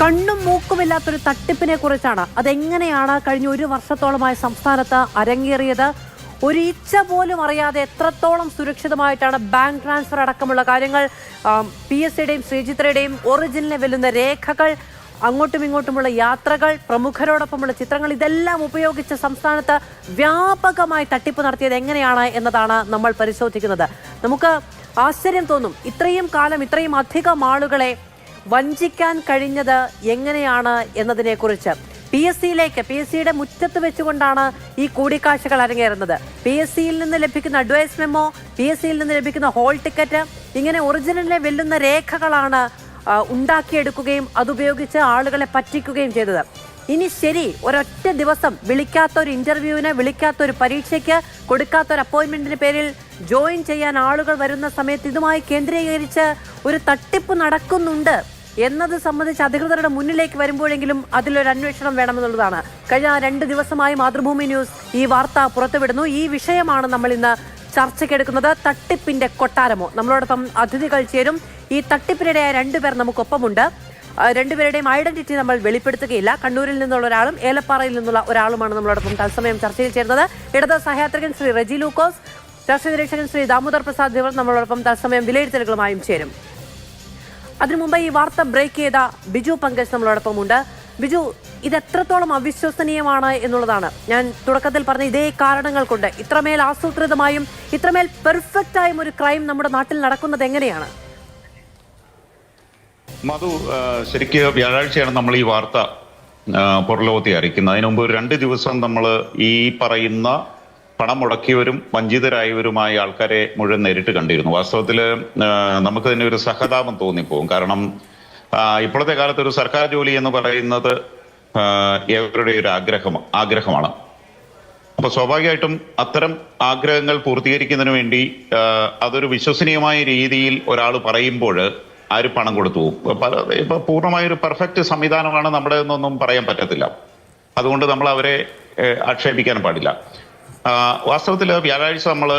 കണ്ണും മൂക്കുമില്ലാത്തൊരു തട്ടിപ്പിനെ കുറിച്ചാണ്. അതെങ്ങനെയാണ് കഴിഞ്ഞ ഒരു വർഷത്തോളമായി സംസ്ഥാനത്ത് അരങ്ങേറിയത്? ഒരു ഇച്ച പോലും അറിയാതെ എത്രത്തോളം സുരക്ഷിതമായിട്ടാണ് ബാങ്ക് ട്രാൻസ്ഫർ അടക്കമുള്ള കാര്യങ്ങൾ, PSCയുടെയും ശ്രീചിത്രയുടെയും ഒറിജിനലിനെ വെല്ലുന്ന രേഖകൾ, അങ്ങോട്ടും ഇങ്ങോട്ടുമുള്ള യാത്രകൾ, പ്രമുഖരോടൊപ്പമുള്ള ചിത്രങ്ങൾ, ഇതെല്ലാം ഉപയോഗിച്ച് സംസ്ഥാനത്ത് വ്യാപകമായി തട്ടിപ്പ് നടത്തിയത് എങ്ങനെയാണ് എന്നതാണ് നമ്മൾ പരിശോധിക്കുന്നത്. നമുക്ക് ആശ്ചര്യം തോന്നും, ഇത്രയും കാലം ഇത്രയും അധികം ആളുകളെ വഞ്ചിക്കാൻ കഴിഞ്ഞത് എങ്ങനെയാണ് എന്നതിനെക്കുറിച്ച്. PSCയുടെ മുറ്റത്ത് വെച്ചുകൊണ്ടാണ് ഈ കൂടിക്കാഴ്ചകൾ അരങ്ങേറുന്നത്. PSCയിൽ നിന്ന് ലഭിക്കുന്ന അഡ്വൈസ് മെമ്മോ, PSCയിൽ നിന്ന് ലഭിക്കുന്ന ഹോൾ ടിക്കറ്റ്, ഇങ്ങനെ ഒറിജിനലിനെ വെല്ലുന്ന രേഖകളാണ് ഉണ്ടാക്കിയെടുക്കുകയും അതുപയോഗിച്ച് ആളുകളെ പറ്റിക്കുകയും ചെയ്തത്. ഇനി ശരി, ഒരൊറ്റ ദിവസം വിളിക്കാത്തൊരു ഇന്റർവ്യൂവിന്, വിളിക്കാത്തൊരു പരീക്ഷയ്ക്ക്, കൊടുക്കാത്തൊരു അപ്പോയിന്റ്മെന്റിന് പേരിൽ ജോയിൻ ചെയ്യാൻ ആളുകൾ വരുന്ന സമയത്ത് ഇതുമായി കേന്ദ്രീകരിച്ച് ഒരു തട്ടിപ്പ് നടക്കുന്നുണ്ട് എന്നത് സംബന്ധിച്ച് അധികൃതരുടെ മുന്നിലേക്ക് വരുമ്പോഴെങ്കിലും അതിലൊരു അന്വേഷണം വേണമെന്നുള്ളതാണ്. കഴിഞ്ഞ 2 ദിവസമായി മാതൃഭൂമി ന്യൂസ് ഈ വാർത്ത പുറത്തുവിടുന്നു. ഈ വിഷയമാണ് നമ്മൾ ഇന്ന് ചർച്ചയ്ക്കെടുക്കുന്നത്. തട്ടിപ്പിന്റെ കൊട്ടാരമോ? നമ്മളോടൊപ്പം അതിഥികൾ ചേരും. ഈ തട്ടിപ്പിനിടയായ 2 പേർ നമുക്കൊപ്പമുണ്ട്. 2 പേരുടെയും ഐഡന്റിറ്റി നമ്മൾ വെളിപ്പെടുത്തുകയില്ല. കണ്ണൂരിൽ നിന്നുള്ള ഒരാളും ഏലപ്പാറയിൽ നിന്നുള്ള ഒരാളുമാണ് നമ്മളോടൊപ്പം തത്സമയം ചർച്ചയിൽ ചേരുന്നത്. ഇടത് സഹയാത്രികൻ ശ്രീ റെജി ലൂക്കോസ്, രാഷ്ട്രീയ നിരീക്ഷകൻ ശ്രീ ദാമോദർ പ്രസാദ് എന്നിവർ നമ്മളോടൊപ്പം തത്സമയം വിലയിരുത്തലുകളുമായും ചേരും. അതിനു മുമ്പ് ഈ വാർത്ത ബ്രേക്ക് ചെയ്ത ബിജു പങ്കജ് നമ്മളോടൊപ്പം ഉണ്ട്. ബിജു, ഇത് എത്രത്തോളം അവിശ്വസനീയമാണ് എന്നുള്ളതാണ് ഞാൻ തുടക്കത്തിൽ പറഞ്ഞ ഇതേ കാരണങ്ങൾ കൊണ്ട്. ഇത്രമേൽ ആസൂത്രിതമായും ഇത്രമേൽ പെർഫെക്റ്റായും ഒരു ക്രൈം നമ്മുടെ നാട്ടിൽ നടക്കുന്നത് എങ്ങനെയാണ്? മധു, ശരിക്ക് വ്യാഴാഴ്ചയാണ് നമ്മൾ ഈ വാർത്ത പുറലോകത്തെ അറിയിക്കുന്നത്. അതിനു മുമ്പ് 2 ദിവസം നമ്മൾ ഈ പറയുന്ന പണം മുടക്കിയവരും വഞ്ചിതരായവരുമായ ആൾക്കാരെ മുഴുവൻ നേരിട്ട് കണ്ടിരുന്നു. വാസ്തവത്തിൽ നമുക്ക് തന്നെ ഒരു സഹതാപം തോന്നിപ്പോകും. കാരണം ഇപ്പോഴത്തെ കാലത്ത് ഒരു സർക്കാർ ജോലി എന്ന് പറയുന്നത് ഏവരുടെ ഒരു ആഗ്രഹമാണ്. അപ്പൊ സ്വാഭാവികമായിട്ടും അത്തരം ആഗ്രഹങ്ങൾ പൂർത്തീകരിക്കുന്നതിന് വേണ്ടി അതൊരു വിശ്വസനീയമായ രീതിയിൽ ഒരാൾ പറയുമ്പോൾ ആര് പണം കൊടുത്തു പോകും. ഇപ്പൊ പൂർണ്ണമായൊരു പെർഫെക്റ്റ് സംവിധാനമാണ് നമ്മുടെ എന്നൊന്നും പറയാൻ പറ്റത്തില്ല. അതുകൊണ്ട് നമ്മൾ അവരെ ആക്ഷേപിക്കാൻ പാടില്ല. വാസ്തവത്തിൽ വ്യാഴാഴ്ച നമ്മൾ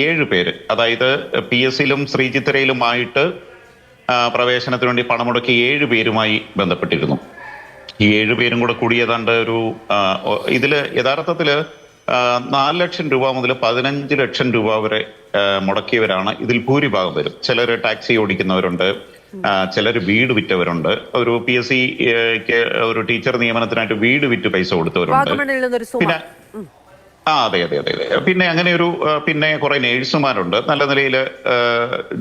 7 പേര്, അതായത് PSCയിലും ശ്രീചിത്രയിലുമായിട്ട് പ്രവേശനത്തിന് വേണ്ടി പണം മുടക്കി 7 പേരുമായി ബന്ധപ്പെട്ടിരുന്നു. ഈ 7 പേരും കൂടെ കൂടി ഏതാണ്ട് ഒരു ഇതില് യഥാർത്ഥത്തില് 4 ലക്ഷം രൂപ മുതൽ 15 ലക്ഷം രൂപ വരെ മുടക്കിയവരാണ് ഇതിൽ ഭൂരിഭാഗം പേരും. ചിലർ ടാക്സി ഓടിക്കുന്നവരുണ്ട്, ചിലർ വീട് വിറ്റവരുണ്ട്, ഒരു PSCക്ക് ഒരു ടീച്ചർ നിയമനത്തിനായിട്ട് വീട് വിറ്റ് പൈസ കൊടുത്തവരുണ്ട്. പിന്നെ അതെ. പിന്നെ അങ്ങനെ പിന്നെ കുറെ നേഴ്സുമാരുണ്ട്. നല്ല നിലയിൽ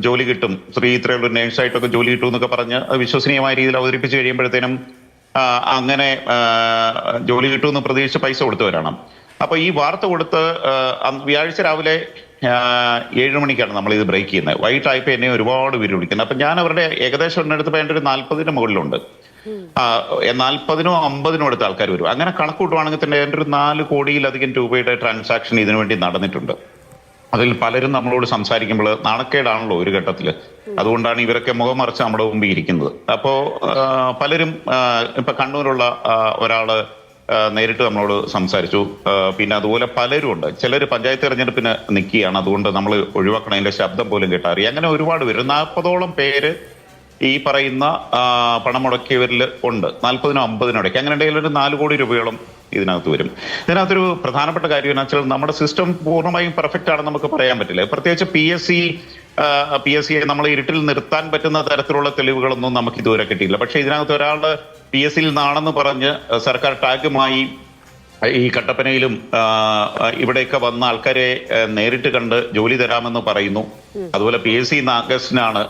ജോലി കിട്ടും, ഇത്രയുള്ള നേഴ്സായിട്ടൊക്കെ ജോലി കിട്ടും എന്നൊക്കെ പറഞ്ഞ് വിശ്വസനീയമായ രീതിയിൽ അവതരിപ്പിച്ച് കഴിയുമ്പോഴത്തേനും അങ്ങനെ ജോലി കിട്ടുമെന്ന് പ്രതീക്ഷിച്ച് പൈസ കൊടുത്തവരാണ്. അപ്പൊ ഈ വാർത്ത കൊടുത്ത് വ്യാഴാഴ്ച രാവിലെ 7 മണിക്കാണ് നമ്മൾ ഇത് ബ്രേക്ക് ചെയ്യുന്നത്. വൈകിട്ടായപ്പോ എന്നെ ഒരുപാട് പേര് വിളിക്കുന്നത്. അപ്പൊ ഞാൻ അവരുടെ ഏകദേശം എണ്ണെടുത്തപ്പോൾ എൻ്റെ ഒരു 40-ന് മുകളിലുണ്ട്. 40-നോ 50-നോ അടുത്ത ആൾക്കാർ വരും. അങ്ങനെ കണക്ക് കൂട്ടുവാണെങ്കിൽ തന്നെ എൻ്റെ ഒരു 4 കോടിയിലധികം രൂപയുടെ ട്രാൻസാക്ഷൻ ഇതിനു വേണ്ടി നടന്നിട്ടുണ്ട്. അതിൽ പലരും നമ്മളോട് സംസാരിക്കുമ്പോൾ നാണക്കേടാണല്ലോ ഒരു ഘട്ടത്തില്. അതുകൊണ്ടാണ് ഇവരൊക്കെ മുഖം മറച്ച് നമ്മുടെ മുമ്പിൽ ഇരിക്കുന്നത്. അപ്പോ പലരും ഇപ്പൊ കണ്ണൂരുള്ള ഒരാള് നേരിട്ട് നമ്മളോട് സംസാരിച്ചു. പിന്നെ അതുപോലെ പലരും ഉണ്ട്. ചിലർ പഞ്ചായത്ത് തെരഞ്ഞെടുപ്പിന് നിൽക്കുകയാണ്, അതുകൊണ്ട് നമ്മൾ ഒഴിവാക്കണം, അതിന്റെ ശബ്ദം പോലും കേട്ടറിയാം. അങ്ങനെ ഒരുപാട് പേര്, 40ഓളം പേര് ഈ പറയുന്ന പണം മുടക്കിയവരിൽ ഉണ്ട്. 40-നോ 50-നോ ഇടയ്ക്ക്. അങ്ങനെ ഉണ്ടെങ്കിൽ ഒരു 4 കോടി രൂപയോളം ഇതിനകത്ത് വരും. ഇതിനകത്തൊരു പ്രധാനപ്പെട്ട കാര്യം എന്ന് വെച്ചാൽ നമ്മുടെ സിസ്റ്റം പൂർണ്ണമായും പെർഫെക്റ്റ് ആണെന്ന് നമുക്ക് പറയാൻ പറ്റില്ല. പ്രത്യേകിച്ച് PSCയെ നമ്മൾ ഇരുട്ടിൽ നിർത്താൻ പറ്റുന്ന തരത്തിലുള്ള തെളിവുകളൊന്നും നമുക്ക് ഇതുവരെ കിട്ടിയില്ല. പക്ഷെ ഇതിനകത്ത് ഒരാൾ PSCയിൽ നിന്നാണെന്ന് പറഞ്ഞ് സർക്കാർ ടാഗുമായി ഈ കട്ടപ്പനയിലും ഇവിടെയൊക്കെ വന്ന ആൾക്കാരെ നേരിട്ട് കണ്ട് ജോലി തരാമെന്ന് പറയുന്നു. അതുപോലെ PSC ആഗസ്റ്റിനാണ്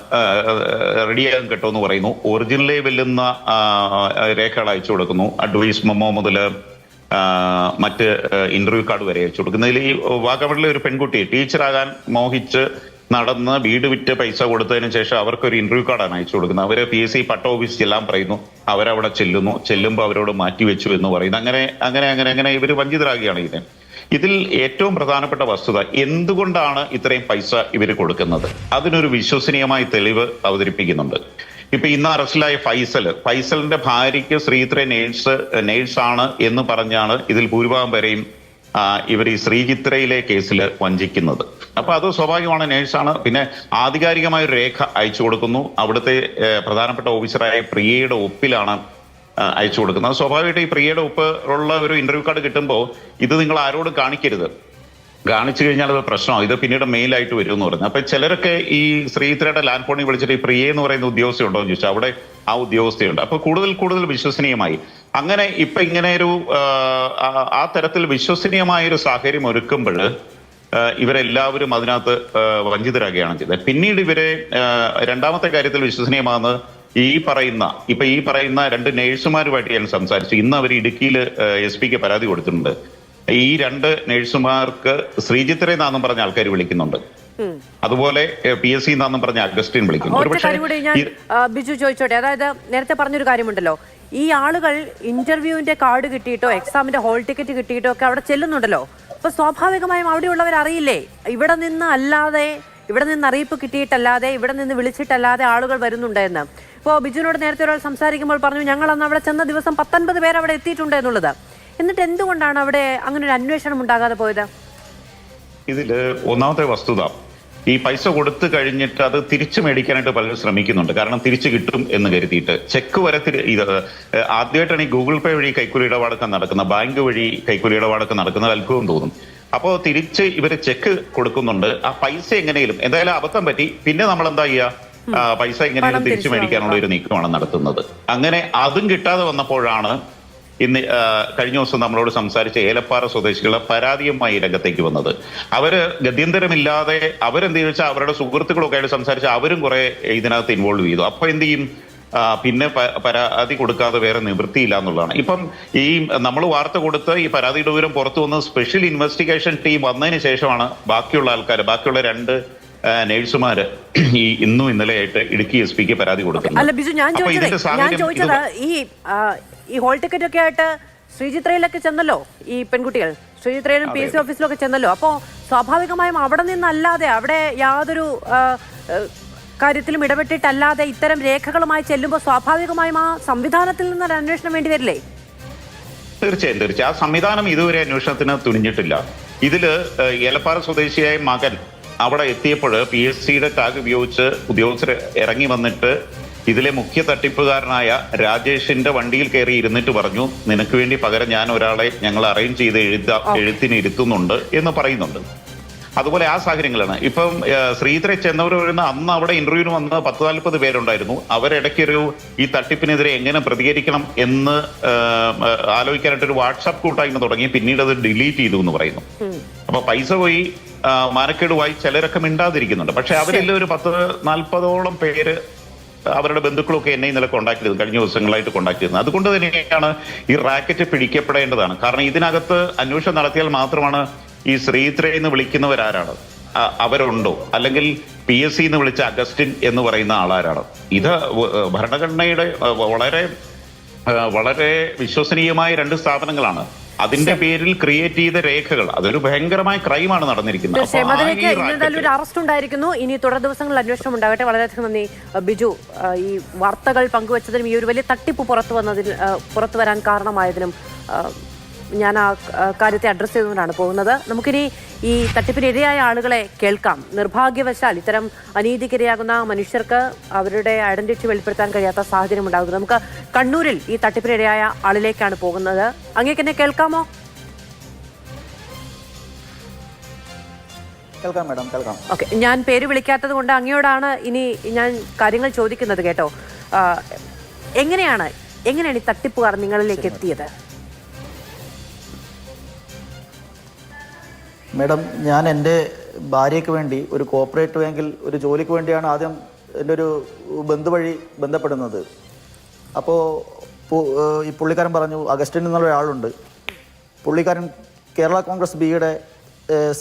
റെഡിയാകാൻ കേട്ടോന്ന് പറയുന്നു. ഒറിജിനലേ വെല്ലുന്ന രേഖകൾ അയച്ചു കൊടുക്കുന്നു. അഡ്വൈസ് മെമ്മോ മുതൽ മറ്റ് ഇന്റർവ്യൂ കാർഡ് വരെ അയച്ചു കൊടുക്കുന്നതിൽ ഈ വാഗമണിലെ ഒരു പെൺകുട്ടി ടീച്ചറാകാൻ മോഹിച്ച് നടന്ന് വീട് വിറ്റ് പൈസ കൊടുത്തതിന് ശേഷം അവർക്കൊരു ഇന്റർവ്യൂ കാർഡാണ് അയച്ചു കൊടുക്കുന്നത്. അവര് PSC പട്ട ഓഫീസ് ചെല്ലാൻ പറയുന്നു. അവരവിടെ ചെല്ലുമ്പോൾ അവരോട് മാറ്റിവെച്ചു എന്ന് പറയുന്നു. അങ്ങനെ ഇവർ വഞ്ചിതരാകുകയാണ്. ഇതിൽ ഏറ്റവും പ്രധാനപ്പെട്ട വസ്തുത, എന്തുകൊണ്ടാണ് ഇത്രയും പൈസ ഇവർ കൊടുക്കുന്നത്? അതിനൊരു വിശ്വസനീയമായ തെളിവ് അവതരിപ്പിക്കുന്നുണ്ട്. ഇപ്പൊ ഇന്ന് അറസ്റ്റിലായ ഫൈസലിന്റെ ഭാര്യയ്ക്ക് ശ്രീത്ര നേഴ്സാണ് എന്ന് പറഞ്ഞാണ് ഇതിൽ ഭൂരിഭാഗം പേരെയും ഇവർ ഈ ശ്രീചിത്രയിലെ കേസിൽ വഞ്ചിക്കുന്നത്. അപ്പൊ അത് സ്വാഭാവികമാണ്. നേഴ്സാണ്. പിന്നെ ആധികാരികമായ ഒരു രേഖ അയച്ചു കൊടുക്കുന്നു. അവിടുത്തെ പ്രധാനപ്പെട്ട ഓഫീസറായ പ്രിയയുടെ ഒപ്പിലാണ് അയച്ചു കൊടുക്കുന്നത്. സ്വാഭാവികമായിട്ട് ഈ പ്രിയയുടെ ഒപ്പ് ഉള്ള ഒരു ഇന്റർവ്യൂ കാർഡ് കിട്ടുമ്പോൾ ഇത് നിങ്ങൾ ആരോടും കാണിക്കരുത്, കാണിച്ചു കഴിഞ്ഞാൽ അത് പ്രശ്നമാണ്, ഇത് പിന്നീട് മെയിലായിട്ട് വരും എന്ന് പറഞ്ഞു. അപ്പൊ ചിലരൊക്കെ ഈ ശ്രീചിത്രയുടെ ലാൻഡ് ഫോണിൽ വിളിച്ചിട്ട് ഈ പ്രിയ എന്ന് പറയുന്ന ഉദ്യോഗസ്ഥ ഉണ്ടോ എന്ന് ചോദിച്ചാൽ അവിടെ ആ ഉദ്യോഗസ്ഥയുണ്ട്. അപ്പൊ കൂടുതൽ വിശ്വസനീയമായി. അങ്ങനെ ഇപ്പൊ ഇങ്ങനെ ഒരു ആ തരത്തിൽ വിശ്വസനീയമായ ഒരു സാഹചര്യം ഒരുക്കുമ്പോൾ ഇവരെല്ലാവരും അതിനകത്ത് വഞ്ചിതരാകുകയാണ് ചെയ്തത്. പിന്നീട് ഇവരെ രണ്ടാമത്തെ കാര്യത്തിൽ വിശ്വസനീയമാകുന്നത് ഈ പറയുന്ന 2 നേഴ്സുമാരുമായിട്ട് ഞാൻ സംസാരിച്ചു. ഇന്ന് അവർ ഇടുക്കിയിൽ SP പരാതി കൊടുത്തിട്ടുണ്ട്. ഈ 2 നേഴ്സുമാർക്ക് ശ്രീചിത്ര എന്നാന്നും പറഞ്ഞ ആൾക്കാർ വിളിക്കുന്നുണ്ട്. അതുപോലെ PSC എന്നാന്നും പറഞ്ഞ അഗസ്റ്റിൻ വിളിക്കുന്നു. ബിജു ചോദിച്ചോട്ടെ, അതായത് നേരത്തെ പറഞ്ഞൊരു കാര്യമുണ്ടല്ലോ, ഈ ആളുകൾ ഇന്റർവ്യൂവിന്റെ കാർഡ് കിട്ടിയിട്ടോ എക്സാമിന്റെ ഹോൾ ടിക്കറ്റ് കിട്ടിയിട്ടോ ഒക്കെ അവിടെ ചെല്ലുന്നുണ്ടല്ലോ. അപ്പൊ സ്വാഭാവികമായും അവിടെയുള്ളവർ അറിയില്ലേ ഇവിടെ നിന്ന് അറിയിപ്പ് കിട്ടിയിട്ടല്ലാതെ ഇവിടെ നിന്ന് വിളിച്ചിട്ടല്ലാതെ ആളുകൾ വരുന്നുണ്ടെന്ന്. ഇപ്പോൾ ബിജുവിനോട് നേരത്തെ ഒരാൾ സംസാരിക്കുമ്പോൾ പറഞ്ഞു ഞങ്ങൾ അന്ന് അവിടെ ചെന്ന ദിവസം 19 പേർ അവിടെ എത്തിയിട്ടുണ്ട് എന്നുള്ളത്. എന്നിട്ട് എന്തുകൊണ്ടാണ് അവിടെ അങ്ങനെ ഒരു അന്വേഷണം ഉണ്ടാകാതെ പോയത്? ഇതില് ഒന്നാമത്തെ വസ്തുത, ഈ പൈസ കൊടുത്തു കഴിഞ്ഞിട്ട് അത് തിരിച്ചു മേടിക്കാനായിട്ട് പലരും ശ്രമിക്കുന്നുണ്ട്. കാരണം തിരിച്ചു കിട്ടും എന്ന് കരുതിയിട്ട് ചെക്ക് വരെ ഇത് ആദ്യമായിട്ടാണ് ഈ ഗൂഗിൾ പേ വഴി കൈക്കൂലി ഇടപാടൊക്കെ നടക്കുന്ന, ബാങ്ക് വഴി കൈക്കൂലി ഇടപാടൊക്കെ നടക്കുന്നത് അത്ഭുതം തോന്നും. അപ്പോൾ തിരിച്ച് ഇവര് ചെക്ക് കൊടുക്കുന്നുണ്ട്. ആ പൈസ എങ്ങനെയും എന്തായാലും അബദ്ധം പറ്റി, പിന്നെ നമ്മൾ എന്താ ചെയ്യുക, പൈസ എങ്ങനെയും തിരിച്ചു മേടിക്കാനുള്ള ഒരു നീക്കമാണ് നടത്തുന്നത്. അങ്ങനെ അതും കിട്ടാതെ വന്നപ്പോഴാണ് ഇന്ന് കഴിഞ്ഞ ദിവസം നമ്മളോട് സംസാരിച്ച ഏലപ്പാറ സ്വദേശികളുടെ പരാതിയുമായി രംഗത്തേക്ക് വന്നത്. അവര് ഗത്യന്തരമില്ലാതെ അവരെന്ത് ചോദിച്ചാൽ അവരുടെ സുഹൃത്തുക്കളൊക്കെ ആയിട്ട് സംസാരിച്ച് അവരും കുറെ ഇതിനകത്ത് ഇൻവോൾവ് ചെയ്തു. അപ്പൊ എന്ത് ചെയ്യും, പിന്നെ പരാതി കൊടുക്കാതെ വേറെ നിവൃത്തിയില്ല എന്നുള്ളതാണ്. ഇപ്പം ഈ നമ്മൾ വാർത്ത കൊടുത്ത് ഈ പരാതിയുടെ വിവരം പുറത്തു വന്ന് സ്പെഷ്യൽ ഇൻവെസ്റ്റിഗേഷൻ ടീം വന്നതിന് ശേഷമാണ് ബാക്കിയുള്ള 2 നേഴ്സുമാര് ഈ ഇന്നും ഇന്നലെയായിട്ട് ഇടുക്കി SP പരാതി കൊടുക്കുന്നത്. അല്ല ബിജു, ഞാൻ ചോദിച്ചത് ഈ ഹോൾ ടിക്കറ്റ് ഒക്കെ ആയിട്ട് ശ്രീചിത്രയിലൊക്കെ ചെന്നല്ലോ ഈ പെൺകുട്ടികൾ, ശ്രീചിത്രയിലും PSC ഓഫീസിലൊക്കെ ചെന്നല്ലോ. അപ്പോൾ സ്വാഭാവികമായും അവിടെ നിന്നല്ലാതെ അവിടെ യാതൊരു കാര്യത്തിലും ഇടപെട്ടിട്ടല്ലാതെ ഇത്തരം രേഖകളുമായി ചെല്ലുമ്പോൾ സ്വാഭാവികമായും ആ സംവിധാനത്തിൽ നിന്നൊരു അന്വേഷണം വേണ്ടി വരില്ലേ? തീർച്ചയായും ആ സംവിധാനം ഇതുവരെ അന്വേഷണത്തിന് തുനിഞ്ഞിട്ടില്ല. ഇതില് ഏലപ്പാറ സ്വദേശിയായ മകൻ അവിടെ എത്തിയപ്പോൾ PSCയുടെ ടാഗ് ഉപയോഗിച്ച് ഉദ്യോഗസ്ഥർ ഇറങ്ങി വന്നിട്ട് ഇതിലെ മുഖ്യ തട്ടിപ്പുകാരനായ രാജേഷിന്റെ വണ്ടിയിൽ കയറി ഇരുന്നിട്ട് പറഞ്ഞു, നിനക്ക് വേണ്ടി പകരം ഞാൻ ഒരാളെ ഞങ്ങൾ അറേഞ്ച് ചെയ്ത് എഴുത്തിന് ഇരുത്തുന്നുണ്ട് എന്ന് പറയുന്നുണ്ട്. അതുപോലെ ആ സാഹചര്യങ്ങളാണ്. ഇപ്പം ശ്രീധരെ ചെന്നവർ വരുന്ന അന്ന് അവിടെ ഇന്റർവ്യൂവിന് വന്ന് 10-40 പേരുണ്ടായിരുന്നു. അവരിടയ്ക്കൊരു ഈ തട്ടിപ്പിനെതിരെ എങ്ങനെ പ്രതികരിക്കണം എന്ന് ആലോചിക്കാനായിട്ടൊരു വാട്സാപ്പ് കൂട്ടായ്മ തുടങ്ങി. പിന്നീട് അത് ഡിലീറ്റ് ചെയ്തു എന്ന് പറയുന്നു. അപ്പൊ പൈസ പോയി മാനക്കേടുമായി ചിലരൊക്കെ മിണ്ടാതിരിക്കുന്നുണ്ട്. പക്ഷെ അവരെല്ലാം ഒരു 10-40ഓളം പേര് അവരുടെ ബന്ധുക്കളൊക്കെ എന്നെ ഇന്നലെ കോണ്ടാക്ട് ചെയ്തു, കഴിഞ്ഞ ദിവസങ്ങളായിട്ട് കോണ്ടാക്ട് ചെയ്യുന്നത്. അതുകൊണ്ട് തന്നെയാണ് ഈ റാക്കറ്റ് പിടിക്കപ്പെടേണ്ടതാണ്. കാരണം ഇതിനകത്ത് അന്വേഷണം നടത്തിയാൽ മാത്രമാണ് ഈ ശ്രീത്രയെന്ന് വിളിക്കുന്നവരാരാണ്, അവരുണ്ടോ, അല്ലെങ്കിൽ PSC എന്ന് വിളിച്ച അഗസ്റ്റിൻ എന്ന് പറയുന്ന ആളാരാണ്. ഇത് ഭരണഘടനയുടെ വളരെ വിശ്വസനീയമായ 2 സ്ഥാപനങ്ങളാണ്. അതിന്റെ പേരിൽ ക്രിയേറ്റ് ചെയ്ത രേഖകൾ, അതൊരു ഭയങ്കരമായ ക്രൈമാണ് നടന്നിരിക്കുന്നത്. ഒരു അറസ്റ്റ് ഉണ്ടായിരിക്കുന്നു. ഇനി തുടർ ദിവസങ്ങളിൽ അന്വേഷണം ഉണ്ടാകട്ടെ. വളരെയധികം നന്ദി ബിജു, ഈ വാർത്തകൾ പങ്കുവച്ചതിനും ഈ ഒരു വലിയ തട്ടിപ്പ് പുറത്തു വരാൻ കാരണമായതിനും. ഞാൻ ആ കാര്യത്തെ അഡ്രസ്സ് ചെയ്തുകൊണ്ടാണ് പോകുന്നത്. നമുക്കിനി ഈ തട്ടിപ്പിനിരയായ ആളുകളെ കേൾക്കാം. നിർഭാഗ്യവശാൽ ഇത്തരം അനീതിക്കിരയാകുന്ന മനുഷ്യർക്ക് അവരുടെ ഐഡന്റിറ്റി വെളിപ്പെടുത്താൻ കഴിയാത്ത സാഹചര്യം ഉണ്ടാകുന്നത്. നമുക്ക് കണ്ണൂരിൽ ഈ തട്ടിപ്പിനിരയായ ആളിലേക്കാണ് പോകുന്നത്. അങ്ങേക്ക് എന്നെ കേൾക്കാമോ? കേൾക്കാം മാഡം, കേൾക്കാം. ഓക്കെ, ഞാൻ പേര് വിളിക്കാത്തത് കൊണ്ട് അങ്ങയോടാണ് ഇനി ഞാൻ കാര്യങ്ങൾ ചോദിക്കുന്നത് കേട്ടോ. എങ്ങനെയാണ് ഈ തട്ടിപ്പുകാർ നിങ്ങളിലേക്ക് എത്തിയത്? മാഡം, ഞാൻ എൻ്റെ ഭാര്യയ്ക്ക് വേണ്ടി ഒരു കോപ്പറേറ്റീവ് ബാങ്കിൽ ഒരു ജോലിക്ക് വേണ്ടിയാണ് ആദ്യം എൻ്റെ ഒരു ബന്ധു വഴി ബന്ധപ്പെടുന്നത്. അപ്പോൾ ഈ പുള്ളിക്കാരൻ പറഞ്ഞു അഗസ്റ്റിൻ എന്നുള്ള ഒരാളുണ്ട്. പുള്ളിക്കാരൻ കേരള കോൺഗ്രസ് ബിയുടെ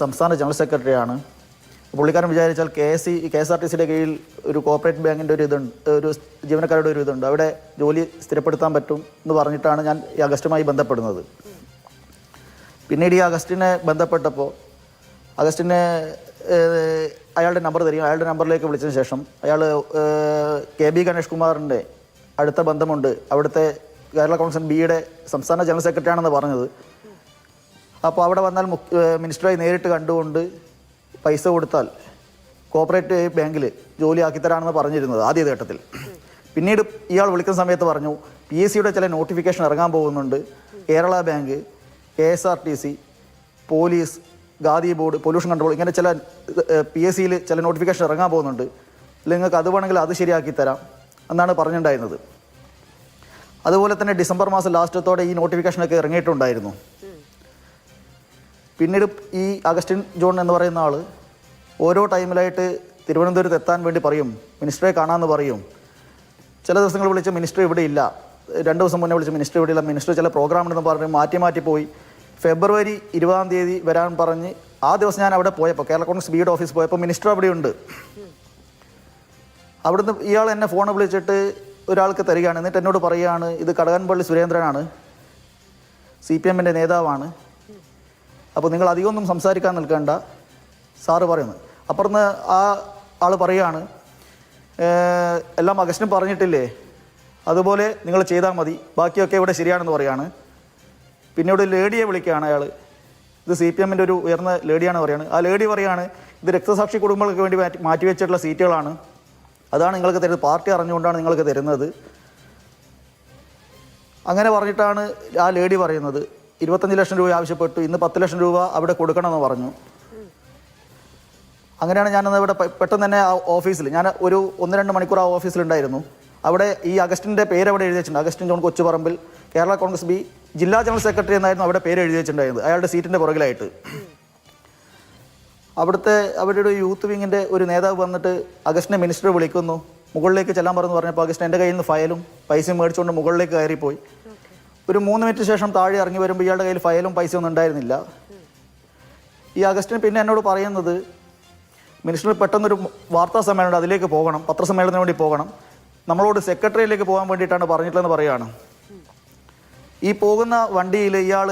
സംസ്ഥാന ജനറൽ സെക്രട്ടറിയാണ്. പുള്ളിക്കാരൻ വിചാരിച്ചാൽ KSRTCയുടെ കീഴിൽ ഒരു കോപ്പറേറ്റീവ് ബാങ്കിൻ്റെ ഒരു ജീവനക്കാരുടെ ഒരു ഇതുണ്ട്, അവിടെ ജോലി സ്ഥിരപ്പെടുത്താൻ പറ്റും എന്ന് പറഞ്ഞിട്ടാണ് ഞാൻ ഈ അഗസ്റ്റുമായി ബന്ധപ്പെടുന്നത്. പിന്നീട് ഈ അഗസ്റ്റിനെ ബന്ധപ്പെട്ടപ്പോൾ അഗസ്റ്റിനെ അയാളുടെ നമ്പർ തരികയും അയാളുടെ നമ്പറിലേക്ക് വിളിച്ചതിന് ശേഷം അയാൾ KB ഗണേഷ് കുമാറിൻ്റെ അടുത്ത ബന്ധമുണ്ട്, അവിടുത്തെ കേരള കോൺഗ്രസ് ബിയുടെ സംസ്ഥാന ജനറൽ സെക്രട്ടറി ആണെന്ന് പറഞ്ഞത്. അപ്പോൾ അവിടെ വന്നാൽ മിനിസ്റ്ററായി നേരിട്ട് കണ്ടുകൊണ്ട് പൈസ കൊടുത്താൽ കോപ്പറേറ്റീവ് ബാങ്കിൽ ജോലിയാക്കിത്തരാണെന്ന് പറഞ്ഞിരുന്നത് ആദ്യ ഘട്ടത്തിൽ. പിന്നീട് ഇയാൾ വിളിക്കുന്ന സമയത്ത് പറഞ്ഞു PSCയുടെ ചില നോട്ടിഫിക്കേഷൻ ഇറങ്ങാൻ പോകുന്നുണ്ട്. Kerala bank, KSRTC, police, khadi board, pollution control, ഇങ്ങനെ ചില PSCയിൽ ചില നോട്ടിഫിക്കേഷൻ ഇറങ്ങാൻ പോകുന്നുണ്ട്. നിങ്ങൾക്ക് അത് വേണമെങ്കിൽ അത് ശരിയാക്കി തരാം എന്നാണ് പറഞ്ഞിട്ടുണ്ടായിരുന്നത്. അതുപോലെ തന്നെ ഡിസംബർ മാസം ലാസ്റ്റത്തോടെ ഈ നോട്ടിഫിക്കേഷനൊക്കെ ഇറങ്ങിയിട്ടുണ്ടായിരുന്നു. പിന്നീട് ഈ അഗസ്റ്റിൻ ജോൺ എന്ന് പറയുന്ന ആൾ ഓരോ ടൈമിലായിട്ട് തിരുവനന്തപുരത്ത് എത്താൻ വേണ്ടി പറയും, മിനിസ്റ്ററെ കാണാമെന്ന് പറയും. ചില ദിവസങ്ങൾ വിളിച്ച് മിനിസ്റ്റർ ഇവിടെ ഇല്ല, 2 ദിവസം മുന്നേ വിളിച്ച് മിനിസ്റ്റർ ഇവിടെ ഇല്ല, മിനിസ്റ്റർ ചില പ്രോഗ്രാം ഉണ്ടെന്ന് പറഞ്ഞ് മാറ്റി പോയി. ഫെബ്രുവരി 20-ാം തീയതി വരാൻ പറഞ്ഞ് ആ ദിവസം ഞാൻ അവിടെ പോയപ്പോൾ കേരള കോൺഗ്രസ് ബിയുടെ ഓഫീസിൽ പോയപ്പോൾ മിനിസ്റ്റർ അവിടെയുണ്ട്. അവിടുന്ന് ഇയാൾ എന്നെ ഫോൺ വിളിച്ചിട്ട് ഒരാൾക്ക് തരികയാണ്. എന്നിട്ട് എന്നോട് പറയുകയാണ്, ഇത് കടകംപള്ളി സുരേന്ദ്രനാണ്, CPMൻ്റെ നേതാവാണ്, അപ്പോൾ നിങ്ങൾ അധികമൊന്നും സംസാരിക്കാൻ നിൽക്കേണ്ട സാറ് പറയുന്നു. അപ്പുറന്ന് ആ ആൾ പറയുകയാണ്, എല്ലാം അഗസ്റ്റിനും പറഞ്ഞിട്ടില്ലേ, അതുപോലെ നിങ്ങൾ ചെയ്താൽ മതി, ബാക്കിയൊക്കെ ഇവിടെ ശരിയാണെന്ന് പറയുകയാണ്. പിന്നെ ഇവിടെ ലേഡിയെ വിളിക്കുകയാണ് അയാൾ, ഇത് CPMൻ്റെ ഒരു ഉയർന്ന ലേഡിയാണ് പറയുകയാണ്. ആ ലേഡി പറയുകയാണ്, ഇത് രക്തസാക്ഷി കുടുംബങ്ങൾക്ക് വേണ്ടി മാറ്റിവെച്ചിട്ടുള്ള സീറ്റുകളാണ്, അതാണ് നിങ്ങൾക്ക് തരുന്നത്, പാർട്ടി അറിഞ്ഞുകൊണ്ടാണ് നിങ്ങൾക്ക് തരുന്നത്. അങ്ങനെ പറഞ്ഞിട്ടാണ് ആ ലേഡി പറയുന്നത് 25 ലക്ഷം രൂപ ആവശ്യപ്പെട്ടു, ഇന്ന് 10 ലക്ഷം രൂപ അവിടെ കൊടുക്കണമെന്ന് പറഞ്ഞു. അങ്ങനെയാണ് ഞാനന്ന് ഇവിടെ പെട്ടെന്ന് തന്നെ ആ ഓഫീസിൽ, ഞാൻ ഒരു 1-2 മണിക്കൂർ ആ ഓഫീസിലുണ്ടായിരുന്നു. അവിടെ ഈ അഗസ്റ്റിൻ്റെ പേര് അവിടെ എഴുതി വെച്ചിട്ടുണ്ട്, Augustine John Kochuparambil, Kerala Congress B ജില്ലാ ജനറൽ സെക്രട്ടറി എന്നായിരുന്നു അവിടെ പേര് എഴുതി വെച്ചിട്ടുണ്ടായിരുന്നത്, അയാളുടെ സീറ്റിൻ്റെ പുറകിലായിട്ട്. അവരുടെ ഒരു യൂത്ത് വിങ്ങിൻ്റെ ഒരു നേതാവ് വന്നിട്ട് അഗസ്റ്റിനെ മിനിസ്റ്റർ വിളിക്കുന്നു, മുകളിലേക്ക് ചെല്ലാൻ പറഞ്ഞപ്പോൾ അഗസ്റ്റിൻ എൻ്റെ കയ്യിൽ നിന്ന് ഫയലും പൈസയും മേടിച്ചുകൊണ്ട് മുകളിലേക്ക് കയറിപ്പോയി. ഒരു 3 മിനിറ്റ് ശേഷം താഴെ ഇറങ്ങി വരുമ്പോൾ ഇയാളുടെ കയ്യിൽ ഫയലും പൈസയൊന്നും ഉണ്ടായിരുന്നില്ല. ഈ അഗസ്റ്റിൻ പിന്നെ എന്നോട് പറയുന്നത്, മിനിസ്റ്റർ പെട്ടെന്നൊരു വാർത്താ സമ്മേളനം, അതിലേക്ക് പോകണം, പത്രസമ്മേളനത്തിന് വേണ്ടി പോകണം, നമ്മളോട് സെക്രട്ടറിയിലേക്ക് പോകാൻ വേണ്ടിയിട്ടാണ് പറഞ്ഞിട്ടുള്ളതെന്ന് പറയുകയാണ്. ഈ പോകുന്ന വണ്ടിയിൽ ഇയാൾ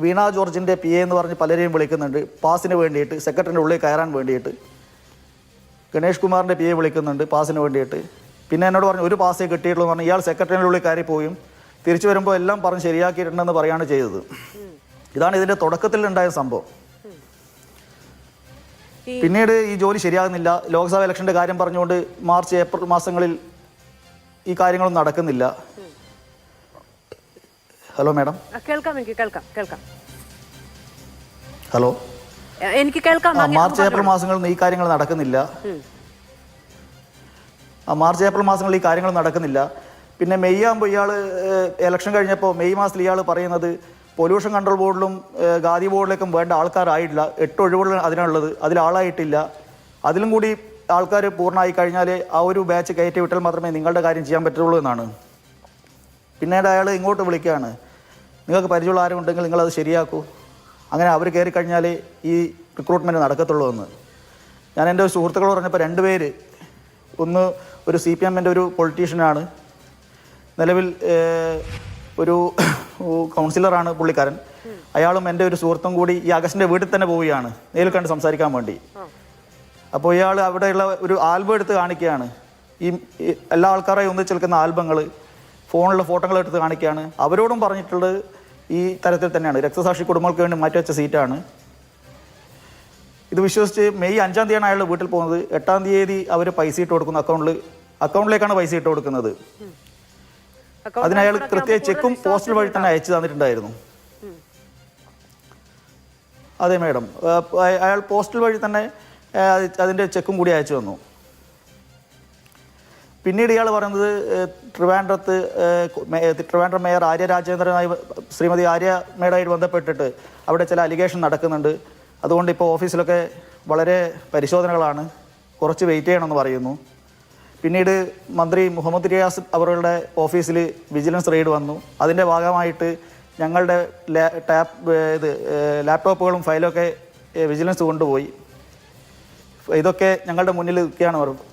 വീണ ജോർജിൻ്റെ PA എന്ന് പറഞ്ഞ് പലരെയും വിളിക്കുന്നുണ്ട് പാസിന് വേണ്ടിയിട്ട്, സെക്രട്ടറിൻ്റെ ഉള്ളിൽ കയറാൻ വേണ്ടിയിട്ട്. ഗണേഷ് കുമാറിൻ്റെ PA വിളിക്കുന്നുണ്ട് പാസിന് വേണ്ടിയിട്ട്. പിന്നെ എന്നോട് പറഞ്ഞു ഒരു പാസേ കിട്ടിയിട്ടുള്ളൂ എന്ന് പറഞ്ഞാൽ ഇയാൾ സെക്രട്ടറിയുടെ ഉള്ളിൽ കയറി പോയും തിരിച്ചു വരുമ്പോൾ എല്ലാം പറഞ്ഞ് ശരിയാക്കിയിട്ടുണ്ടെന്ന് പറയുകയാണ് ചെയ്തത്. ഇതാണ് ഇതിൻ്റെ തുടക്കത്തിൽ ഉണ്ടായ സംഭവം. പിന്നീട് ഈ ജോലി ശരിയാകുന്നില്ല, ലോക്സഭാ ഇലക്ഷൻ്റെ കാര്യം പറഞ്ഞുകൊണ്ട് മാർച്ച് ഏപ്രിൽ മാസങ്ങളിൽ ഈ കാര്യങ്ങളൊന്നും നടക്കുന്നില്ല. ഹലോ മാഡം, എനിക്ക് കേൾക്കാം. ഹലോ, എനിക്ക് കേൾക്കാം. മാർച്ച് ഏപ്രിൽ മാസങ്ങളിൽ ഈ കാര്യങ്ങൾ നടക്കുന്നില്ല. മാർച്ച് ഏപ്രിൽ മാസങ്ങളിൽ ഈ കാര്യങ്ങൾ നടക്കുന്നില്ല. പിന്നെ മെയ് ആകുമ്പോൾ ഇയാൾ ഇലക്ഷൻ കഴിഞ്ഞപ്പോൾ മെയ് മാസത്തിൽ ഇയാൾ പറയുന്നത് പൊല്യൂഷൻ കൺട്രോൾ ബോർഡിലും ഖാദി ബോർഡിലേക്കും വേണ്ട ആൾക്കാരായിട്ടില്ല, 8 ഒഴിവുകൾ അതിനുള്ളത്, അതിലാളായിട്ടില്ല, അതിലും കൂടി ആൾക്കാർ പൂർണ്ണമായി കഴിഞ്ഞാൽ ആ ഒരു ബാച്ച് കയറ്റി വിട്ടാൽ മാത്രമേ നിങ്ങളുടെ കാര്യം ചെയ്യാൻ പറ്റുള്ളൂ എന്നാണ്. പിന്നീട് അയാൾ ഇങ്ങോട്ട് വിളിക്കുകയാണ്, നിങ്ങൾക്ക് പരിചയമുള്ള ആരും ഉണ്ടെങ്കിൽ നിങ്ങളത് ശരിയാക്കൂ, അങ്ങനെ അവർ കയറി കഴിഞ്ഞാൽ ഈ റിക്രൂട്ട്മെൻറ്റ് നടക്കത്തുള്ളൂ എന്ന്. ഞാൻ എൻ്റെ ഒരു സുഹൃത്തുക്കളോട് പറഞ്ഞപ്പോൾ 2 പേര്, ഒന്ന് ഒരു CPMൻ്റെ ഒരു പൊളിറ്റീഷ്യനാണ്, നിലവിൽ ഒരു കൗൺസിലറാണ് പുള്ളിക്കാരൻ, അയാളും എൻ്റെ ഒരു സുഹൃത്തും കൂടി ഈ അഗസ്റ്റിൻ്റെ വീട്ടിൽ തന്നെ പോവുകയാണ് നേരിൽ കണ്ട് സംസാരിക്കാൻ വേണ്ടി. അപ്പോൾ ഇയാൾ അവിടെയുള്ള ഒരു ആൽബം എടുത്ത് കാണിക്കുകയാണ്, ഈ എല്ലാ ആൾക്കാരെയും ഒന്നിച്ച് നിൽക്കുന്ന ആൽബങ്ങൾ, ഫോണിലെ ഫോട്ടോകൾ എടുത്ത് കാണിക്കുകയാണ്. അവരോടും പറഞ്ഞിട്ടുള്ളത് ഈ തരത്തിൽ തന്നെയാണ്, രക്തസാക്ഷി കുടുംബങ്ങൾക്ക് വേണ്ടി മാറ്റിവെച്ച സീറ്റാണ്. ഇത് വിശ്വസിച്ച് മെയ് 5-ാം തീയതിയാണ് അയാൾ വീട്ടിൽ പോകുന്നത്. 8-ാം തീയതി അവർ പൈസ ഇട്ട് കൊടുക്കുന്നു, അക്കൗണ്ടിലേക്കാണ് പൈസ ഇട്ട് കൊടുക്കുന്നത്. അതിനയാൾ കൃത്യമായി ചെക്കും പോസ്റ്റൽ വഴി തന്നെ അയച്ചു തന്നിട്ടുണ്ടായിരുന്നു. അതെ മാഡം, അയാൾ പോസ്റ്റൽ വഴി തന്നെ അതിൻ്റെ ചെക്കും കൂടി അയച്ചു തന്നു. പിന്നീട് ഇയാൾ പറയുന്നത് ട്രിവാൻഡ്രം മേയർ ആര്യ രാജേന്ദ്രനായി, ശ്രീമതി ആര്യ മേഡായിട്ട് ബന്ധപ്പെട്ടിട്ട് അവിടെ ചില അലിഗേഷൻ നടക്കുന്നുണ്ട്, അതുകൊണ്ട് ഇപ്പോൾ ഓഫീസിലൊക്കെ വളരെ പരിശോധനകളാണ്, കുറച്ച് വെയിറ്റ് ചെയ്യണമെന്ന് പറയുന്നു. പിന്നീട് മന്ത്രി മുഹമ്മദ് റിയാസ് അവരുടെ ഓഫീസിൽ വിജിലൻസ് റെയ്ഡ് വന്നു. അതിൻ്റെ ഭാഗമായിട്ട് ഞങ്ങളുടെ ലാപ്ടോപ്പുകളും ഫയലൊക്കെ വിജിലൻസ് കൊണ്ടുപോയി. ഇതൊക്കെ ഞങ്ങളുടെ മുന്നിൽ നിൽക്കുകയാണ് പറഞ്ഞു.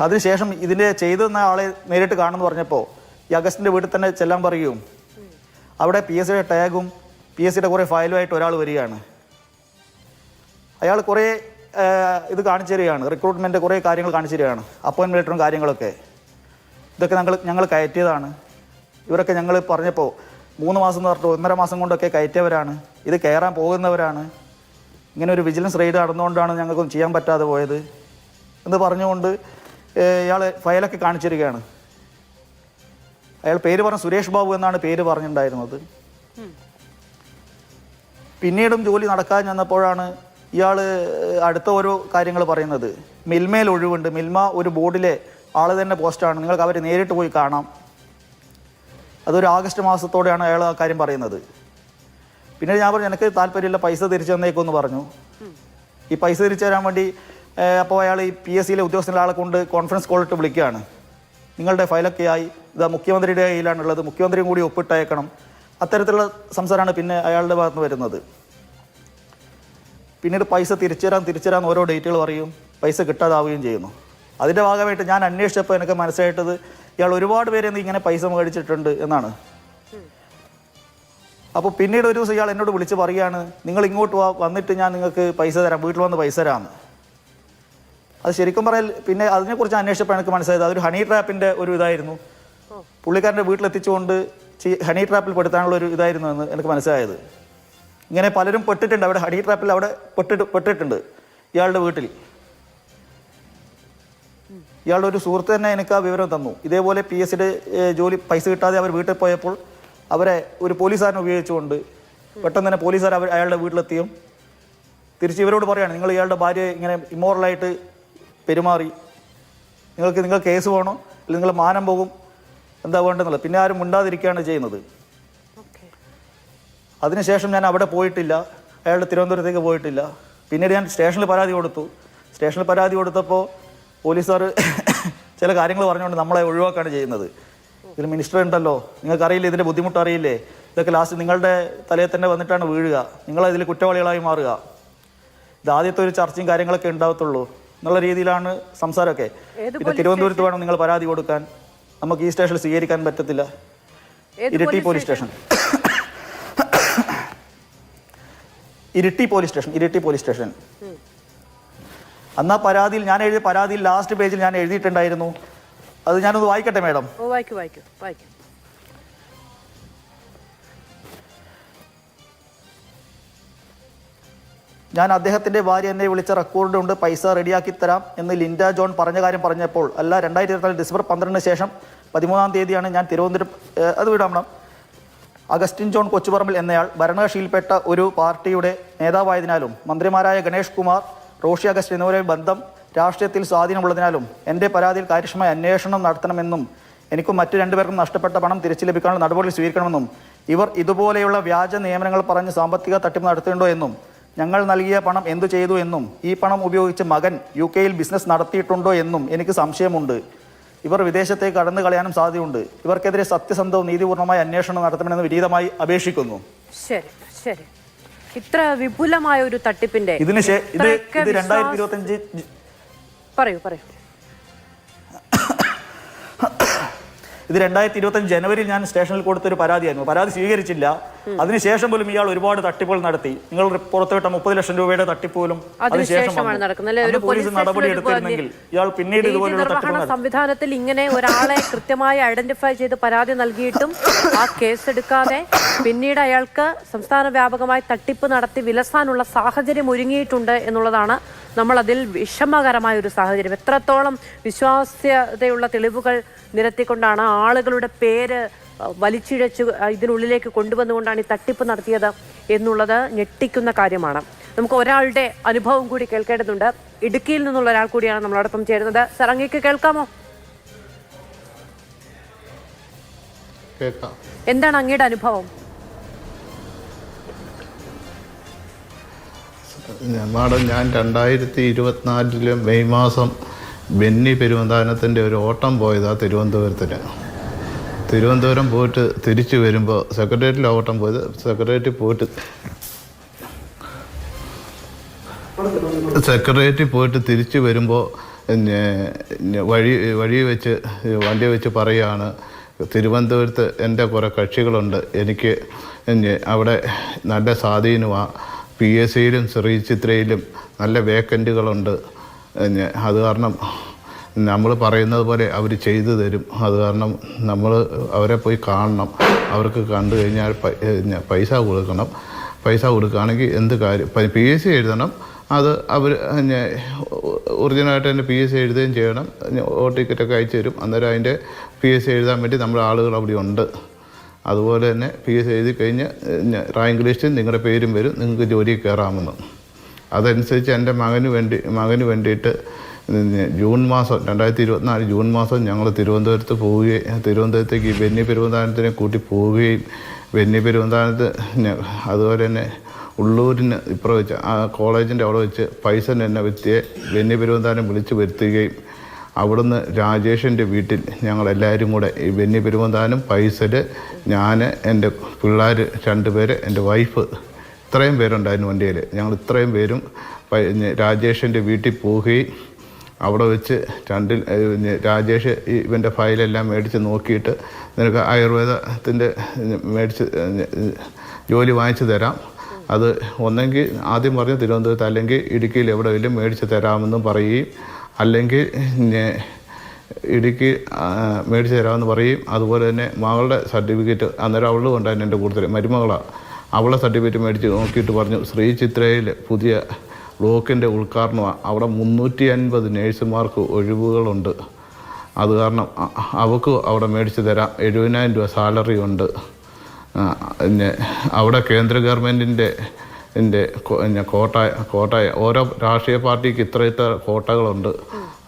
അതിനുശേഷം ഇതിൻ്റെ ചെയ്തെന്ന ആളെ നേരിട്ട് കാണുമെന്ന് പറഞ്ഞപ്പോൾ ഈ അഗസ്റ്റിൻ്റെ വീട്ടിൽ തന്നെ ചെല്ലാൻ പറയുകയും അവിടെ PSCയുടെ ടാഗും PSCയുടെ കുറേ ഫയലുമായിട്ട് ഒരാൾ വരികയാണ്. അയാൾ കുറേ ഇത് കാണിച്ചു തരികയാണ്, റിക്രൂട്ട്മെൻറ്റ് കുറേ കാര്യങ്ങൾ കാണിച്ചു തരികയാണ്, അപ്പോയിൻമെൻറ്റ് ലെറ്ററും കാര്യങ്ങളൊക്കെ. ഇതൊക്കെ ഞങ്ങൾ കയറ്റിയതാണ്. ഇവരൊക്കെ ഞങ്ങൾ പറഞ്ഞപ്പോൾ 3 മാസം എന്ന് പറഞ്ഞിട്ട് 1.5 മാസം കൊണ്ടൊക്കെ കയറ്റിയവരാണ്, ഇത് കയറാൻ പോകുന്നവരാണ്, ഇങ്ങനെ ഒരു വിജിലൻസ് റെയ്ഡ് നടന്നുകൊണ്ടാണ് ഞങ്ങൾക്കൊന്നും ചെയ്യാൻ പറ്റാതെ പോയത് എന്ന് പറഞ്ഞുകൊണ്ട് ഇയാൾ ഫയലൊക്കെ കാണിച്ചിരിക്കുകയാണ്. അയാൾ പേര് പറഞ്ഞ സുരേഷ് ബാബു എന്നാണ് പേര് പറഞ്ഞിട്ടുണ്ടായിരുന്നത്. പിന്നീടും ജോലി നടക്കാൻ ചെന്നപ്പോഴാണ് ഇയാൾ അടുത്ത ഓരോ കാര്യങ്ങൾ പറയുന്നത്. മിൽമയിൽ ഒഴിവുണ്ട്, മിൽമ ഒരു ബോർഡിലെ ആൾ തന്നെ പോസ്റ്റാണ്, നിങ്ങൾക്ക് അവർ നേരിട്ട് പോയി കാണാം. അതൊരു ആഗസ്റ്റ് മാസത്തോടെയാണ് അയാൾ ആ കാര്യം പറയുന്നത്. പിന്നെ ഞാൻ പറഞ്ഞു എനിക്ക് താല്പര്യമില്ല, പൈസ തിരിച്ചു തന്നേക്കുമെന്ന് പറഞ്ഞു. ഈ പൈസ തിരിച്ചു തരാൻ വേണ്ടി അപ്പോൾ അയാൾ ഈ PSCയിലെ ഉദ്യോഗസ്ഥൻ്റെ ആളെ കൊണ്ട് കോൺഫറൻസ് കോളിട്ട് വിളിക്കുകയാണ്. നിങ്ങളുടെ ഫയലൊക്കെ ആയി, ഇതാ മുഖ്യമന്ത്രിയുടെ കയ്യിലാണുള്ളത്, മുഖ്യമന്ത്രിയും കൂടി ഒപ്പിട്ടയക്കണം. അത്തരത്തിലുള്ള സംസാരമാണ് പിന്നെ അയാളുടെ ഭാഗത്ത് നിന്ന് വരുന്നത്. പിന്നീട് പൈസ തിരിച്ചു തരാൻ ഓരോ ഡേറ്റുകൾ പറയും, പൈസ കിട്ടാതാവുകയും ചെയ്യുന്നു. അതിൻ്റെ ഭാഗമായിട്ട് ഞാൻ അന്വേഷിച്ചപ്പോൾ എനിക്ക് മനസ്സിലായിട്ടത് ഇയാൾ ഒരുപാട് പേരെ ഇങ്ങനെ പൈസ മേടിച്ചിട്ടുണ്ട് എന്നാണ്. അപ്പോൾ പിന്നീട് ഒരു ദിവസം ഇയാൾ എന്നോട് വിളിച്ച് പറയുകയാണ്, നിങ്ങൾ ഇങ്ങോട്ട് വന്നിട്ട് ഞാൻ നിങ്ങൾക്ക് പൈസ തരാം, വീട്ടിൽ വന്ന് പൈസ തരാമെന്ന്. അത് ശരിക്കും പറയാൻ പിന്നെ അതിനെക്കുറിച്ച് അന്വേഷിച്ചപ്പോൾ എനിക്ക് മനസ്സിലായത് അതൊരു ഹണി ട്രാപ്പിൻ്റെ ഒരു ഇതായിരുന്നു. പുള്ളിക്കാരൻ്റെ വീട്ടിലെത്തിച്ചുകൊണ്ട് ഹണി ട്രാപ്പിൽ പെടുത്താനുള്ള ഒരു ഇതായിരുന്നു എന്ന് എനിക്ക് മനസ്സിലായത്. ഇങ്ങനെ പലരും പെട്ടിട്ടുണ്ട് അവിടെ, ഹണി ട്രാപ്പിൽ അവിടെ പെട്ടിട്ടുണ്ട് ഇയാളുടെ വീട്ടിൽ. ഇയാളുടെ ഒരു സുഹൃത്ത് തന്നെ എനിക്ക് ആ വിവരം തന്നു. ഇതേപോലെ PSCയുടെ ജോലി പൈസ കിട്ടാതെ അവർ വീട്ടിൽ പോയപ്പോൾ അവരെ ഒരു പോലീസുകാരനെ ഉപയോഗിച്ചുകൊണ്ട് പെട്ടെന്ന് തന്നെ പോലീസുകാർ അയാളുടെ വീട്ടിലെത്തിയും തിരിച്ച് ഇവരോട് പറയുകയാണ്, നിങ്ങൾ ഇയാളുടെ ഭാര്യയെ ഇങ്ങനെ ഇമ്മോറലായിട്ട് പെരുമാറി, നിങ്ങൾ കേസ് വേണോ അല്ലെങ്കിൽ നിങ്ങൾ മാനം പോകും, എന്താ വേണ്ടെന്നുള്ളത്. പിന്നെ ആരും മിണ്ടാതിരിക്കുകയാണ് ചെയ്യുന്നത്. അതിനുശേഷം ഞാൻ അവിടെ പോയിട്ടില്ല, അയാളുടെ തിരുവനന്തപുരത്തേക്ക് പോയിട്ടില്ല. പിന്നീട് ഞാൻ സ്റ്റേഷനിൽ പരാതി കൊടുത്തു. സ്റ്റേഷനിൽ പരാതി കൊടുത്തപ്പോൾ പോലീസുകാർ ചില കാര്യങ്ങൾ പറഞ്ഞുകൊണ്ട് നമ്മളെ ഒഴിവാക്കുകയാണ് ചെയ്യുന്നത്. ഇതിൽ മിനിസ്റ്റർ ഉണ്ടല്ലോ, നിങ്ങൾക്കറിയില്ലേ ഇതിൻ്റെ ബുദ്ധിമുട്ട് അറിയില്ലേ, ഇതൊക്കെ ലാസ്റ്റ് നിങ്ങളുടെ തലയിൽ തന്നെ വന്നിട്ടാണ് വീഴുക, നിങ്ങളതിൽ കുറ്റവാളികളായി മാറുക, ഇത് ആദ്യത്തെ ഒരു ചർച്ചയും കാര്യങ്ങളൊക്കെ ഉണ്ടാവത്തുള്ളൂ എന്നുള്ള രീതിയിലാണ് സംസാരമൊക്കെ. പിന്നെ തിരുവനന്തപുരത്ത് വേണം നിങ്ങൾ പരാതി കൊടുക്കാൻ, നമുക്ക് ഈ സ്റ്റേഷനിൽ സ്വീകരിക്കാൻ പറ്റത്തില്ല. Iritty police station, Iritty police station. അന്ന് ആ പരാതിയിൽ ഞാൻ എഴുതിയ പരാതിയിൽ ലാസ്റ്റ് പേജിൽ ഞാൻ എഴുതിയിട്ടുണ്ടായിരുന്നു. അത് ഞാനൊന്ന് വായിക്കട്ടെ മാഡം. ഞാൻ അദ്ദേഹത്തിൻ്റെ ഭാര്യ എന്നെ വിളിച്ച റെക്കോർഡ് ഉണ്ട്, പൈസ റെഡിയാക്കി തരാം എന്ന് ലിൻഡ ജോൺ പറഞ്ഞ കാര്യം പറഞ്ഞപ്പോൾ അല്ല, 2024 ഡിസംബർ 12 ശേഷം 13-ാം തീയതിയാണ് ഞാൻ തിരുവനന്തപുരം അത് വിടാമണം. അഗസ്റ്റിൻ ജോൺ കൊച്ചുപറമ്പിൽ എന്നയാൾ ഭരണകക്ഷിയിൽപ്പെട്ട ഒരു പാർട്ടിയുടെ നേതാവായതിനാലും മന്ത്രിമാരായ ഗണേഷ് കുമാർ, റോഷി അഗസ്റ്റ് എന്നിവരുടെ ബന്ധം രാഷ്ട്രീയത്തിൽ സ്വാധീനമുള്ളതിനാലും എൻ്റെ പരാതിയിൽ കാര്യക്ഷമമായ അന്വേഷണം നടത്തണമെന്നും എനിക്കും മറ്റു 2 പേർക്കും നഷ്ടപ്പെട്ട പണം തിരിച്ചു ലഭിക്കാനുള്ള നടപടി സ്വീകരിക്കണമെന്നും ഇവർ ഇതുപോലെയുള്ള വ്യാജ നിയമനങ്ങൾ പറഞ്ഞ് സാമ്പത്തിക തട്ടിപ്പ് നടത്തേണ്ടോ എന്നും ഞങ്ങൾ നൽകിയ പണം എന്തു ചെയ്തു എന്നും ഈ പണം ഉപയോഗിച്ച് മകൻ UK-യിൽ ബിസിനസ് നടത്തിയിട്ടുണ്ടോ എന്നും എനിക്ക് സംശയമുണ്ട്. ഇവർ വിദേശത്തേക്ക് കടന്നു കളയാനും സാധ്യതയുണ്ട്. ഇവർക്കെതിരെ സത്യസന്ധവും നീതിപൂർണമായ അന്വേഷണം നടത്തണമെന്ന് വിനീതമായി അപേക്ഷിക്കുന്നു. ശരി ശരി. ഇത്ര വിപുലമായ ഒരു തട്ടിപ്പിന്റെ ഇത് 2025 പറയൂ. ഇത് 2025 ജനുവരിയിൽ ഞാൻ സ്റ്റേഷനിൽ കൊടുത്തൊരു പരാതിയായിരുന്നു. പരാതി സ്വീകരിച്ചില്ല. അതിനുശേഷം പോലും ഇയാൾ ഒരുപാട് തട്ടിപ്പുകൾ നടത്തി. നിങ്ങൾ പുറത്തുവിട്ട 30 ലക്ഷം രൂപയുടെ തട്ടിപ്പ് പോലും അതിനുശേഷം പോലീസ് നടപടി എടുത്തിരുന്നെങ്കിൽ ഇയാൾ പിന്നീട് ഇതുപോലുള്ള തട്ടിപ്പ് സംവിധാനത്തിൽ ഇങ്ങനെ ഒരാളെ കൃത്യമായി ഐഡന്റിഫൈ ചെയ്ത് പരാതി നൽകിയിട്ടും ആ കേസ് എടുക്കാതെ പിന്നീട് അയാൾക്ക് സംസ്ഥാന വ്യാപകമായി തട്ടിപ്പ് നടത്തി വിലസാനുള്ള സാഹചര്യം ഒരുങ്ങിയിട്ടുണ്ട് എന്നുള്ളതാണ് നമ്മൾ അതിൽ വിഷമകരമായ ഒരു സാഹചര്യം. എത്രത്തോളം വിശ്വാസ്യതയുള്ള തെളിവുകൾ നിരത്തിക്കൊണ്ടാണ് ആളുകളുടെ പേര് വലിച്ചിഴച്ച് ഇതിനുള്ളിലേക്ക് കൊണ്ടുവന്നുകൊണ്ടാണ് ഈ തട്ടിപ്പ് നടത്തിയത് എന്നുള്ളത് ഞെട്ടിക്കുന്ന കാര്യമാണ്. നമുക്ക് ഒരാളുടെ അനുഭവം കൂടി കേൾക്കേണ്ടതുണ്ട്. ഇടുക്കിയിൽ നിന്നുള്ള ഒരാൾ കൂടിയാണ് നമ്മളോടൊപ്പം ചേരുന്നത്. സർ, അങ്ങേക്ക് കേൾക്കാമോ? എന്താണ് അങ്ങയുടെ അനുഭവം? മാഡം, ഞാൻ 2024 മെയ് മാസം ബെന്നി പെരുവന്താനത്തിൻ്റെ ഒരു ഓട്ടം പോയതാണ് തിരുവനന്തപുരം പോയിട്ട് തിരിച്ചു വരുമ്പോൾ സെക്രട്ടേറിയറ്റിലാണ് ഓട്ടം പോയത്. സെക്രട്ടേറിയറ്റിൽ പോയിട്ട് തിരിച്ചു വരുമ്പോൾ വഴി വെച്ച് വണ്ടി വെച്ച് പറയുകയാണ്, തിരുവനന്തപുരത്ത് എൻ്റെ കുറേ കക്ഷികളുണ്ട്, എനിക്ക് അവിടെ നല്ല സ്വാധീനമാണ്, PSCയിലും ശ്രീചിത്രയിലും നല്ല വേക്കൻറ്റുകളുണ്ട്, അത് കാരണം നമ്മൾ പറയുന്നത് പോലെ അവർ ചെയ്തു തരും. അത് കാരണം നമ്മൾ അവരെ പോയി കാണണം. അവർക്ക് കണ്ടു കഴിഞ്ഞാൽ പൈസ കൊടുക്കണം. പൈസ കൊടുക്കുകയാണെങ്കിൽ എന്ത് കാര്യം PSC എഴുതണം. അത് അവർ ഒറിജിനലായിട്ട് തന്നെ PSC എഴുതുകയും ചെയ്യണം. ടിക്കറ്റൊക്കെ അയച്ചു തരും. അന്നേരം അതിൻ്റെ PSC എഴുതാൻ വേണ്ടി നമ്മുടെ ആളുകൾ അവിടെ ഉണ്ട്. അതുപോലെ തന്നെ PSC എഴുതി കഴിഞ്ഞ് റാങ്ക് ലിസ്റ്റിൽ നിങ്ങളുടെ പേരും വരും, നിങ്ങൾക്ക് ജോലിയിൽ കയറാമെന്ന്. അതനുസരിച്ച് എൻ്റെ മകന് വേണ്ടിയിട്ട് ജൂൺ മാസം 2024 ജൂൺ മാസം ഞങ്ങൾ തിരുവനന്തപുരത്തേക്ക് ബെന്നി പെരുവന്താനത്തിനെ കൂട്ടി പോവുകയും ബെന്നി പെരുവന്താനത്ത് അതുപോലെ തന്നെ ഉള്ളൂരിന് ഇപ്പുറം വെച്ച് ആ കോളേജിൻ്റെ അവിടെ വെച്ച് പൈസൻ എന്ന വ്യക്തിയെ ബെന്നി പെരുവന്താനം വിളിച്ചു വരുത്തുകയും അവിടുന്ന് രാജേഷിൻ്റെ വീട്ടിൽ ഞങ്ങളെല്ലാവരും കൂടെ ഈ ബെന്നി പെരുവന്താനം, പൈസൽ, ഞാൻ, എൻ്റെ പിള്ളേർ 2 പേര്, എൻ്റെ വൈഫ്, ഇത്രയും പേരുണ്ടായിരുന്നു വണ്ടിയിൽ. ഞങ്ങൾ ഇത്രയും പേരും രാജേഷിൻ്റെ വീട്ടിൽ പോവുകയും അവിടെ വെച്ച് രാജേഷ് ഇവൻ്റെ ഫയലെല്ലാം മേടിച്ച് നോക്കിയിട്ട് നിനക്ക് ആയുർവേദത്തിൻ്റെ മേടിച്ച് ജോലി വാങ്ങിച്ചു തരാം, അത് ഒന്നെങ്കിൽ ആദ്യം പറഞ്ഞ് തിരുവനന്തപുരത്ത് അല്ലെങ്കിൽ ഇടുക്കിയിൽ എവിടെയെങ്കിലും മേടിച്ച് തരാമെന്നും പറയുകയും അല്ലെങ്കിൽ ഇടുക്കി മേടിച്ച് തരാമെന്ന് പറയും. അതുപോലെ തന്നെ മകളുടെ സർട്ടിഫിക്കറ്റ് അന്നേരം അവളും ഉണ്ടായിരുന്നു എൻ്റെ കൂടുതൽ മരുമകളാണ്. അവളെ സർട്ടിഫിക്കറ്റ് മേടിച്ച് നോക്കിയിട്ട് പറഞ്ഞു ശ്രീ ചിത്രയിൽ പുതിയ ബ്ലോക്കിൻ്റെ ഉദ്ഘാടനമാണ്, അവിടെ 350 നേഴ്സുമാർക്ക് ഒഴിവുകളുണ്ട്, അത് കാരണം അവൾക്ക് അവിടെ മേടിച്ച് തരാം, 70,000 രൂപ സാലറി ഉണ്ട്. പിന്നെ അവിടെ കേന്ദ്ര ഗവൺമെൻറ്റിൻ്റെ കോട്ട ഓരോ രാഷ്ട്രീയ പാർട്ടിക്ക് ഇത്ര കോട്ടകളുണ്ട്.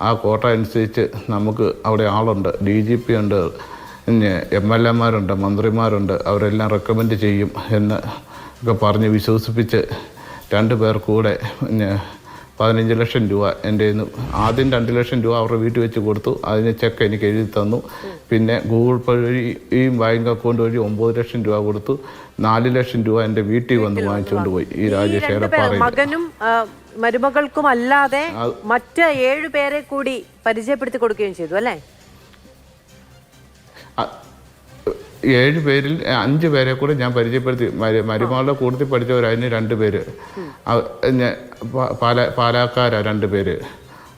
ആ കോട്ട അനുസരിച്ച് നമുക്ക് അവിടെ ആളുണ്ട്, DGP ഉണ്ട്, പിന്നെ MLA-മാരുണ്ട്, മന്ത്രിമാരുണ്ട്, അവരെല്ലാം റെക്കമെൻഡ് ചെയ്യും എന്ന് ഒക്കെ പറഞ്ഞ് വിശ്വസിപ്പിച്ച് 2 പേർ കൂടെ 15 ലക്ഷം രൂപ എൻ്റെ ആദ്യം 2 ലക്ഷം രൂപ അവരുടെ വീട്ടിൽ വെച്ച് കൊടുത്തു. അതിന് ചെക്ക് എനിക്ക് എഴുതി തന്നു. പിന്നെ ഗൂഗിൾ പേ വഴിയും ബാങ്ക് അക്കൗണ്ട് വഴി 9 ലക്ഷം രൂപ കൊടുത്തു. 4 ലക്ഷം രൂപ എൻ്റെ വീട്ടിൽ വന്ന് വാങ്ങിച്ചുകൊണ്ട് പോയി. ഈ രാജേഷ് ഏറെപ്പാറ മകനും മരുമകൾക്കും അല്ലാതെ മറ്റ് 7 പേരെ കൂടി പരിചയപ്പെടുത്തി കൊടുക്കുകയും ചെയ്തു അല്ലേ? 7 പേരിൽ 5 പേരെ കൂടെ ഞാൻ പരിചയപ്പെടുത്തി. മരുമകളുടെ കൂട്ടത്തിൽ പഠിച്ചവരായിരുന്നു 2 പേര്. പാലക്കാരാണ് 2 പേര്.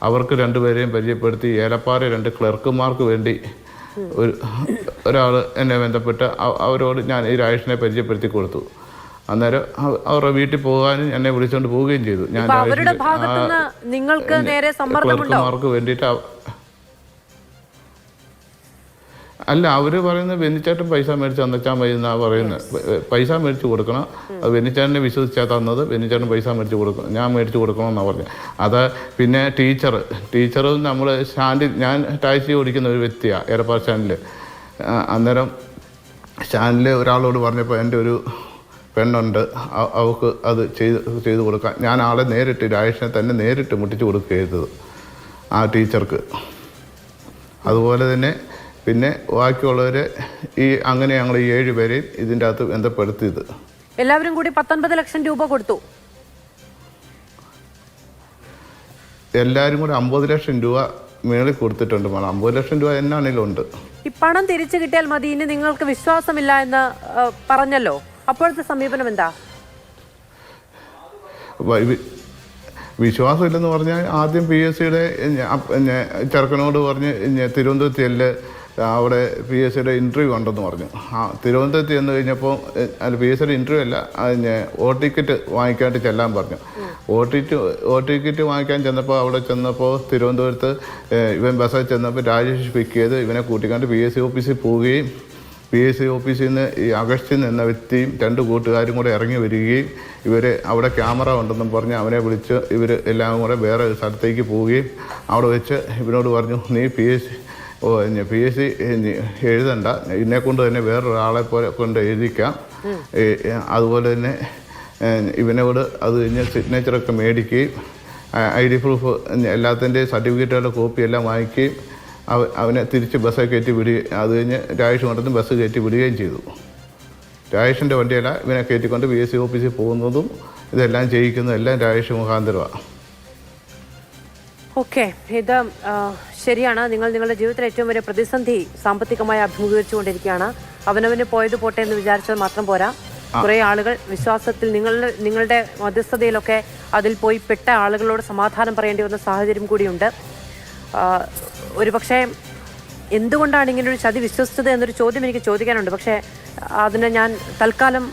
അവർക്ക് 2 പേരെയും പരിചയപ്പെടുത്തി. ഏലപ്പാറ 2 ക്ലർക്കുമാർക്ക് വേണ്ടി ഒരാൾ എന്നെ ബന്ധപ്പെട്ട് അവരോട് ഞാൻ ഈ രാജേഷിനെ പരിചയപ്പെടുത്തി കൊടുത്തു. അന്നേരം അവരുടെ വീട്ടിൽ പോകാനും എന്നെ വിളിച്ചുകൊണ്ട് പോവുകയും ചെയ്തു. ഞാൻ ക്ലർക്കുമാർക്ക് വേണ്ടിയിട്ട് അല്ല, അവർ പറയുന്നത് ബെന്നിച്ചേട്ടൻ പൈസ മേടിച്ച് തന്നച്ചാൽ മതി എന്നാണ് പറയുന്നത്. പൈസ മേടിച്ച് കൊടുക്കണം, അത് ബെന്നിച്ചേട്ടനെ വിശ്വസിച്ചാൽ തന്നത്, ബെന്നിച്ചേട്ടൻ പൈസ മേടിച്ച് കൊടുക്കണം, ഞാൻ മേടിച്ച് കൊടുക്കണമെന്നാണ് പറഞ്ഞത്. അത് പിന്നെ ടീച്ചറും നമ്മൾ സ്റ്റാൻഡിൽ, ഞാൻ ടാക്സി ഓടിക്കുന്ന ഒരു വ്യക്തിയാണ് ഏറെപ്പാറ സ്റ്റാൻഡിൽ. അന്നേരം സ്റ്റാൻഡിൽ ഒരാളോട് പറഞ്ഞപ്പോൾ എൻ്റെ ഒരു പെണ്ണുണ്ട്, അവൾക്ക് അത് ചെയ്ത് കൊടുക്കാൻ ഞാൻ ആളെ രാജേഷിനെ തന്നെ നേരിട്ട് മുട്ടിച്ച് കൊടുക്കുക ചെയ്തത് ആ ടീച്ചർക്ക്. അതുപോലെ തന്നെ പിന്നെ ബാക്കിയുള്ളവരെ അങ്ങനെ ഞങ്ങൾ 7 പേരെയും ഇതിൻ്റെ അകത്ത് ബന്ധപ്പെടുത്തിയത്. എല്ലാവരും കൂടി 19 ലക്ഷം രൂപ കൊടുത്തു. എല്ലാവരും കൂടി 50 ലക്ഷം രൂപ മേളിൽ കൊടുത്തിട്ടുണ്ട്. 50 ലക്ഷം രൂപ എന്നാണെങ്കിലും ഉണ്ട്. ഈ പണം തിരിച്ചു കിട്ടിയാൽ മതി, ഇനി നിങ്ങൾക്ക് വിശ്വാസമില്ല എന്ന് പറഞ്ഞല്ലോ, അപ്പോഴത്തെ സമീപനം എന്താ? വിശ്വാസമില്ലെന്ന് പറഞ്ഞാൽ ആദ്യം PSCയുടെ ചെറുക്കനോട് പറഞ്ഞ് തിരുവനന്തപുരത്ത് അവിടെ PSCയുടെ ഇൻ്റർവ്യൂ ഉണ്ടെന്ന് പറഞ്ഞു. തിരുവനന്തപുരത്ത് ചെന്ന് കഴിഞ്ഞപ്പോൾ PSCയുടെ ഇൻ്റർവ്യൂ അല്ല, ടിക്കറ്റ് വാങ്ങിക്കാനായിട്ട് ചെല്ലാൻ പറഞ്ഞു. ടിക്കറ്റ് വാങ്ങിക്കാൻ ചെന്നപ്പോൾ അവിടെ ചെന്നപ്പോൾ തിരുവനന്തപുരത്ത് ഇവൻ ബസ്സിൽ ചെന്നപ്പോൾ രാജേഷ് പിക്ക് ചെയ്ത് ഇവനെ കൂട്ടിക്കാണ്ട് PSC ഓഫീസിൽ പോവുകയും PSC ഓഫീസിൽ നിന്ന് ഈ അഗസ്റ്റിൻ എന്ന വ്യക്തിയും 2 കൂട്ടുകാരും കൂടെ ഇറങ്ങി വരികയും അവിടെ ക്യാമറ ഉണ്ടെന്നും പറഞ്ഞ് അവനെ വിളിച്ച് ഇവർ എല്ലാം കൂടെ വേറെ ഒരു സ്ഥലത്തേക്ക് പോവുകയും അവിടെ വെച്ച് ഇവനോട് പറഞ്ഞു നീ PSC എഴുതണ്ട, ഇതിനെക്കൊണ്ട് തന്നെ വേറൊരാളെ കൊണ്ട് എഴുതിക്കാം. അതുപോലെ തന്നെ ഇവനോട് അത് കഴിഞ്ഞ് സിഗ്നേച്ചറൊക്കെ മേടിക്കുകയും ID പ്രൂഫ് എല്ലാത്തിൻ്റെയും സർട്ടിഫിക്കറ്റുകളുടെ കോപ്പി എല്ലാം വാങ്ങിക്കുകയും അവനെ തിരിച്ച് ബസ്സിൽ കയറ്റി വിടുകയും അത് കഴിഞ്ഞ് രാജേഷ് കൊണ്ടുവന്ന് ബസ് കയറ്റി വിടുകയും ചെയ്തു. രാജേഷിൻ്റെ വണ്ടിയല്ല, ഇവനെ കയറ്റിക്കൊണ്ട് PSC ഓഫീസിൽ പോകുന്നതും ഇതെല്ലാം ചെയ്യിക്കുന്നതും എല്ലാം രാജേഷ് മുഖാന്തരമാണ്. ഓക്കെ, ഇത് ശരിയാണ്. നിങ്ങളുടെ ജീവിതത്തിൽ ഏറ്റവും വലിയ പ്രതിസന്ധി സാമ്പത്തികമായി അഭിമുഖീകരിച്ചുകൊണ്ടിരിക്കുകയാണ്. അവനവന് പോയത് പോട്ടെ എന്ന് വിചാരിച്ചത് മാത്രം പോരാ. കുറെ ആളുകൾ വിശ്വാസത്തിൽ നിങ്ങളുടെ മധ്യസ്ഥതയിലൊക്കെ അതിൽ പോയി പെട്ട ആളുകളോട് സമാധാനം പറയേണ്ടി വന്ന സാഹചര്യം കൂടിയുണ്ട്. ഒരുപക്ഷെ എന്തുകൊണ്ടാണ് ഇങ്ങനൊരു ചതി വിശ്വസിച്ചത് എന്നൊരു ചോദ്യം എനിക്ക് ചോദിക്കാനുണ്ട്. പക്ഷേ അതിന് ഞാൻ തൽക്കാലം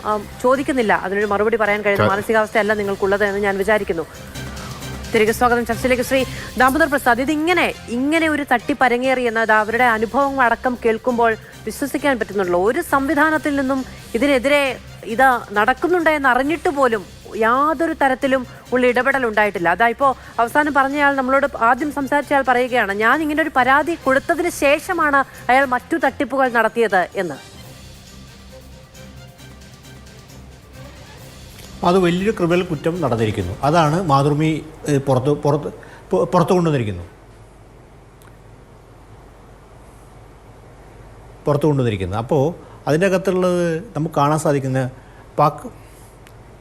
ചോദിക്കുന്നില്ല. അതിനൊരു മറുപടി പറയാൻ കഴിയുന്ന മാനസികാവസ്ഥയല്ല നിങ്ങൾക്കുള്ളത് എന്ന് ഞാൻ വിചാരിക്കുന്നു. തിരികെ സ്വാഗതം ചർച്ചയിലേക്ക്. ശ്രീ ദാമോദർ പ്രസാദ്, ഇങ്ങനെ ഒരു തട്ടിപ്പരങ്ങേറി എന്നത് അവരുടെ അനുഭവം അടക്കം കേൾക്കുമ്പോൾ വിശ്വസിക്കാൻ പറ്റുന്നുള്ളൂ. ഒരു സംവിധാനത്തിൽ നിന്നും ഇതിനെതിരെ ഇത് നടക്കുന്നുണ്ടെന്ന് അറിഞ്ഞിട്ട് പോലും യാതൊരു തരത്തിലും ഉള്ള ഇടപെടൽ ഉണ്ടായിട്ടില്ല. അതാ ഇപ്പോൾ അവസാനം പറഞ്ഞയാൾ നമ്മളോട് ആദ്യം സംസാരിച്ചയാൾ പറയുകയാണ്, ഞാൻ ഇങ്ങനെ ഒരു പരാതി കൊടുത്തതിന് ശേഷമാണ് അയാൾ മറ്റു തട്ടിപ്പുകൾ നടത്തിയത് എന്ന്. അത് വലിയൊരു ക്രിമിനൽ കുറ്റം നടന്നിരിക്കുന്നു. അതാണ് മാതൃഭൂമി പുറത്തു കൊണ്ടുവന്നിരിക്കുന്നത്. അപ്പോൾ അതിൻ്റെ അകത്തുള്ളത് നമുക്ക് കാണാൻ സാധിക്കുന്ന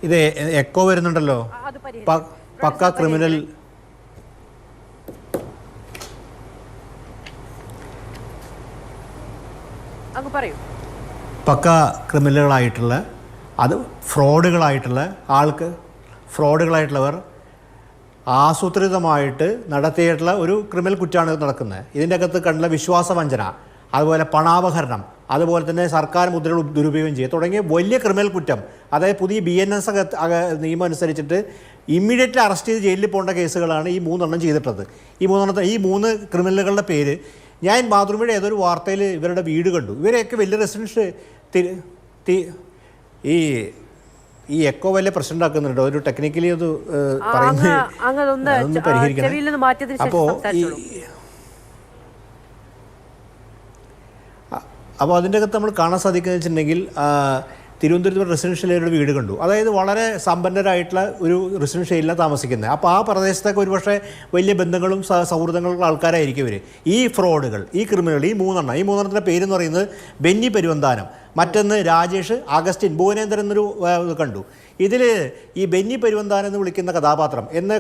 ഇത് എക്കോ വരുന്നുണ്ടല്ലോ, പക്ക ക്രിമിനൽ പക്ക ക്രിമിനലുകളായിട്ടുള്ള അത് ഫ്രോഡുകളായിട്ടുള്ളവർ ആസൂത്രിതമായിട്ട് നടത്തിയിട്ടുള്ള ഒരു ക്രിമിനൽ കുറ്റമാണ് നടക്കുന്നത്. ഇതിൻ്റെ അകത്ത് കണ്ടുള്ള വിശ്വാസവഞ്ചന, അതുപോലെ പണാപഹരണം, അതുപോലെ തന്നെ സർക്കാർ മുദ്രകൾ ദുരുപയോഗം ചെയ്യുക തുടങ്ങിയ വലിയ ക്രിമിനൽ കുറ്റം. അതായത് പുതിയ BNS നിയമം അനുസരിച്ചിട്ട് ഇമ്മീഡിയറ്റ്ലി അറസ്റ്റ് ചെയ്ത് ജയിലിൽ പോകേണ്ട കേസുകളാണ് ഈ 3 ചെയ്തിട്ടുള്ളത്. ഈ 3 ക്രിമിനലുകളുടെ പേര് ഞാൻ മാതൃഭൂമിയുടെ ഏതൊരു വാർത്തയിൽ ഇവരുടെ വീട് കണ്ടു. ഇവരെയൊക്കെ വലിയ റെസിഡൻസ് ഈ എക്കോ വലിയ പ്രശ്നം ഉണ്ടാക്കുന്നുണ്ട്. ഒരു ടെക്നിക്കലി അത് പറയുന്നത് പരിഹരിക്കണം. അപ്പോൾ അതിൻ്റെ അകത്ത് നമ്മൾ കാണാൻ സാധിക്കുന്നത് വെച്ചിട്ടുണ്ടെങ്കിൽ തിരുവനന്തപുരത്ത് റെസിഡൻഷ്യൽ ഏരിയയുടെ വീട് കണ്ടു. അതായത് വളരെ സമ്പന്നരായിട്ടുള്ള ഒരു റെസിഡൻഷ്യൽ ഏരിയയിലാണ് താമസിക്കുന്നത്. അപ്പോൾ ആ പ്രദേശത്തൊക്കെ ഒരുപക്ഷെ വലിയ ബന്ധങ്ങളും സൗഹൃദങ്ങളുള്ള ആൾക്കാരായിരിക്കും ഇവർ. ഈ ഫ്രോഡുകൾ, ഈ ക്രിമിനൽ, ഈ മൂന്നെണ്ണത്തിൻ്റെ പേരെന്ന് പറയുന്നത് ബെന്നി പെരുവന്താനം, മറ്റൊന്ന് രാജേഷ്, അഗസ്റ്റിൻ, ഭുവനേന്ദ്രൻ എന്നൊരു കണ്ടു. ഇതിൽ ഈ ബെന്നി പെരുവന്താനം എന്ന് വിളിക്കുന്ന കഥാപാത്രം എന്ന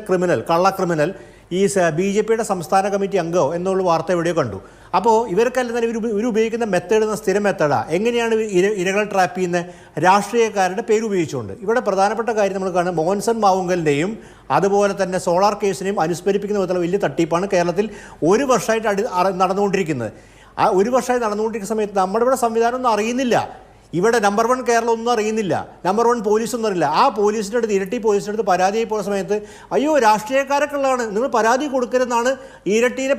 കള്ള ക്രിമിനൽ ഈ BJPയുടെ സംസ്ഥാന കമ്മിറ്റി അംഗമോ എന്നുള്ള വാർത്ത എവിടെയോ കണ്ടു. അപ്പോൾ ഇവർക്കെല്ലാം തന്നെ ഇവർ ഉപയോഗിക്കുന്ന മെത്തേഡ് എന്ന സ്ഥിര മെത്തേഡാണ്. എങ്ങനെയാണ് ഇരകൾ ട്രാപ്പ് ചെയ്യുന്നത്? രാഷ്ട്രീയക്കാരുടെ പേര് ഉപയോഗിച്ചുകൊണ്ട്. ഇവിടെ പ്രധാനപ്പെട്ട കാര്യം നമ്മൾ കാണുന്നത് മോൻസൺ മാവുങ്കലിൻ്റെയും അതുപോലെ തന്നെ സോളാർ കേസിനെയും അനുസ്മരിപ്പിക്കുന്ന വിധത്തിലുള്ള വലിയ തട്ടിപ്പാണ് കേരളത്തിൽ ഒരു വർഷമായിട്ട് നടന്നുകൊണ്ടിരിക്കുന്നത്. ആ ഒരു വർഷമായി നടന്നുകൊണ്ടിരിക്കുന്ന സമയത്ത് നമ്മുടെ ഇവിടെ സംവിധാനം ഒന്നും അറിയുന്നില്ല. ഇവിടെ നമ്പർ 1 കേരളം ഒന്നും അറിയുന്നില്ല, നമ്പർ 1 പോലീസൊന്നും അറിയില്ല. ആ പോലീസിൻ്റെ അടുത്ത്, ഇരട്ടി പോലീസിൻ്റെ അടുത്ത് പരാതിയായി പോകുന്ന സമയത്ത് അയ്യോ രാഷ്ട്രീയക്കാരൊക്കെ ഉള്ളതാണ്, നിങ്ങൾ പരാതി കൊടുക്കരുതെന്നാണ് ഇരട്ടിയിലെ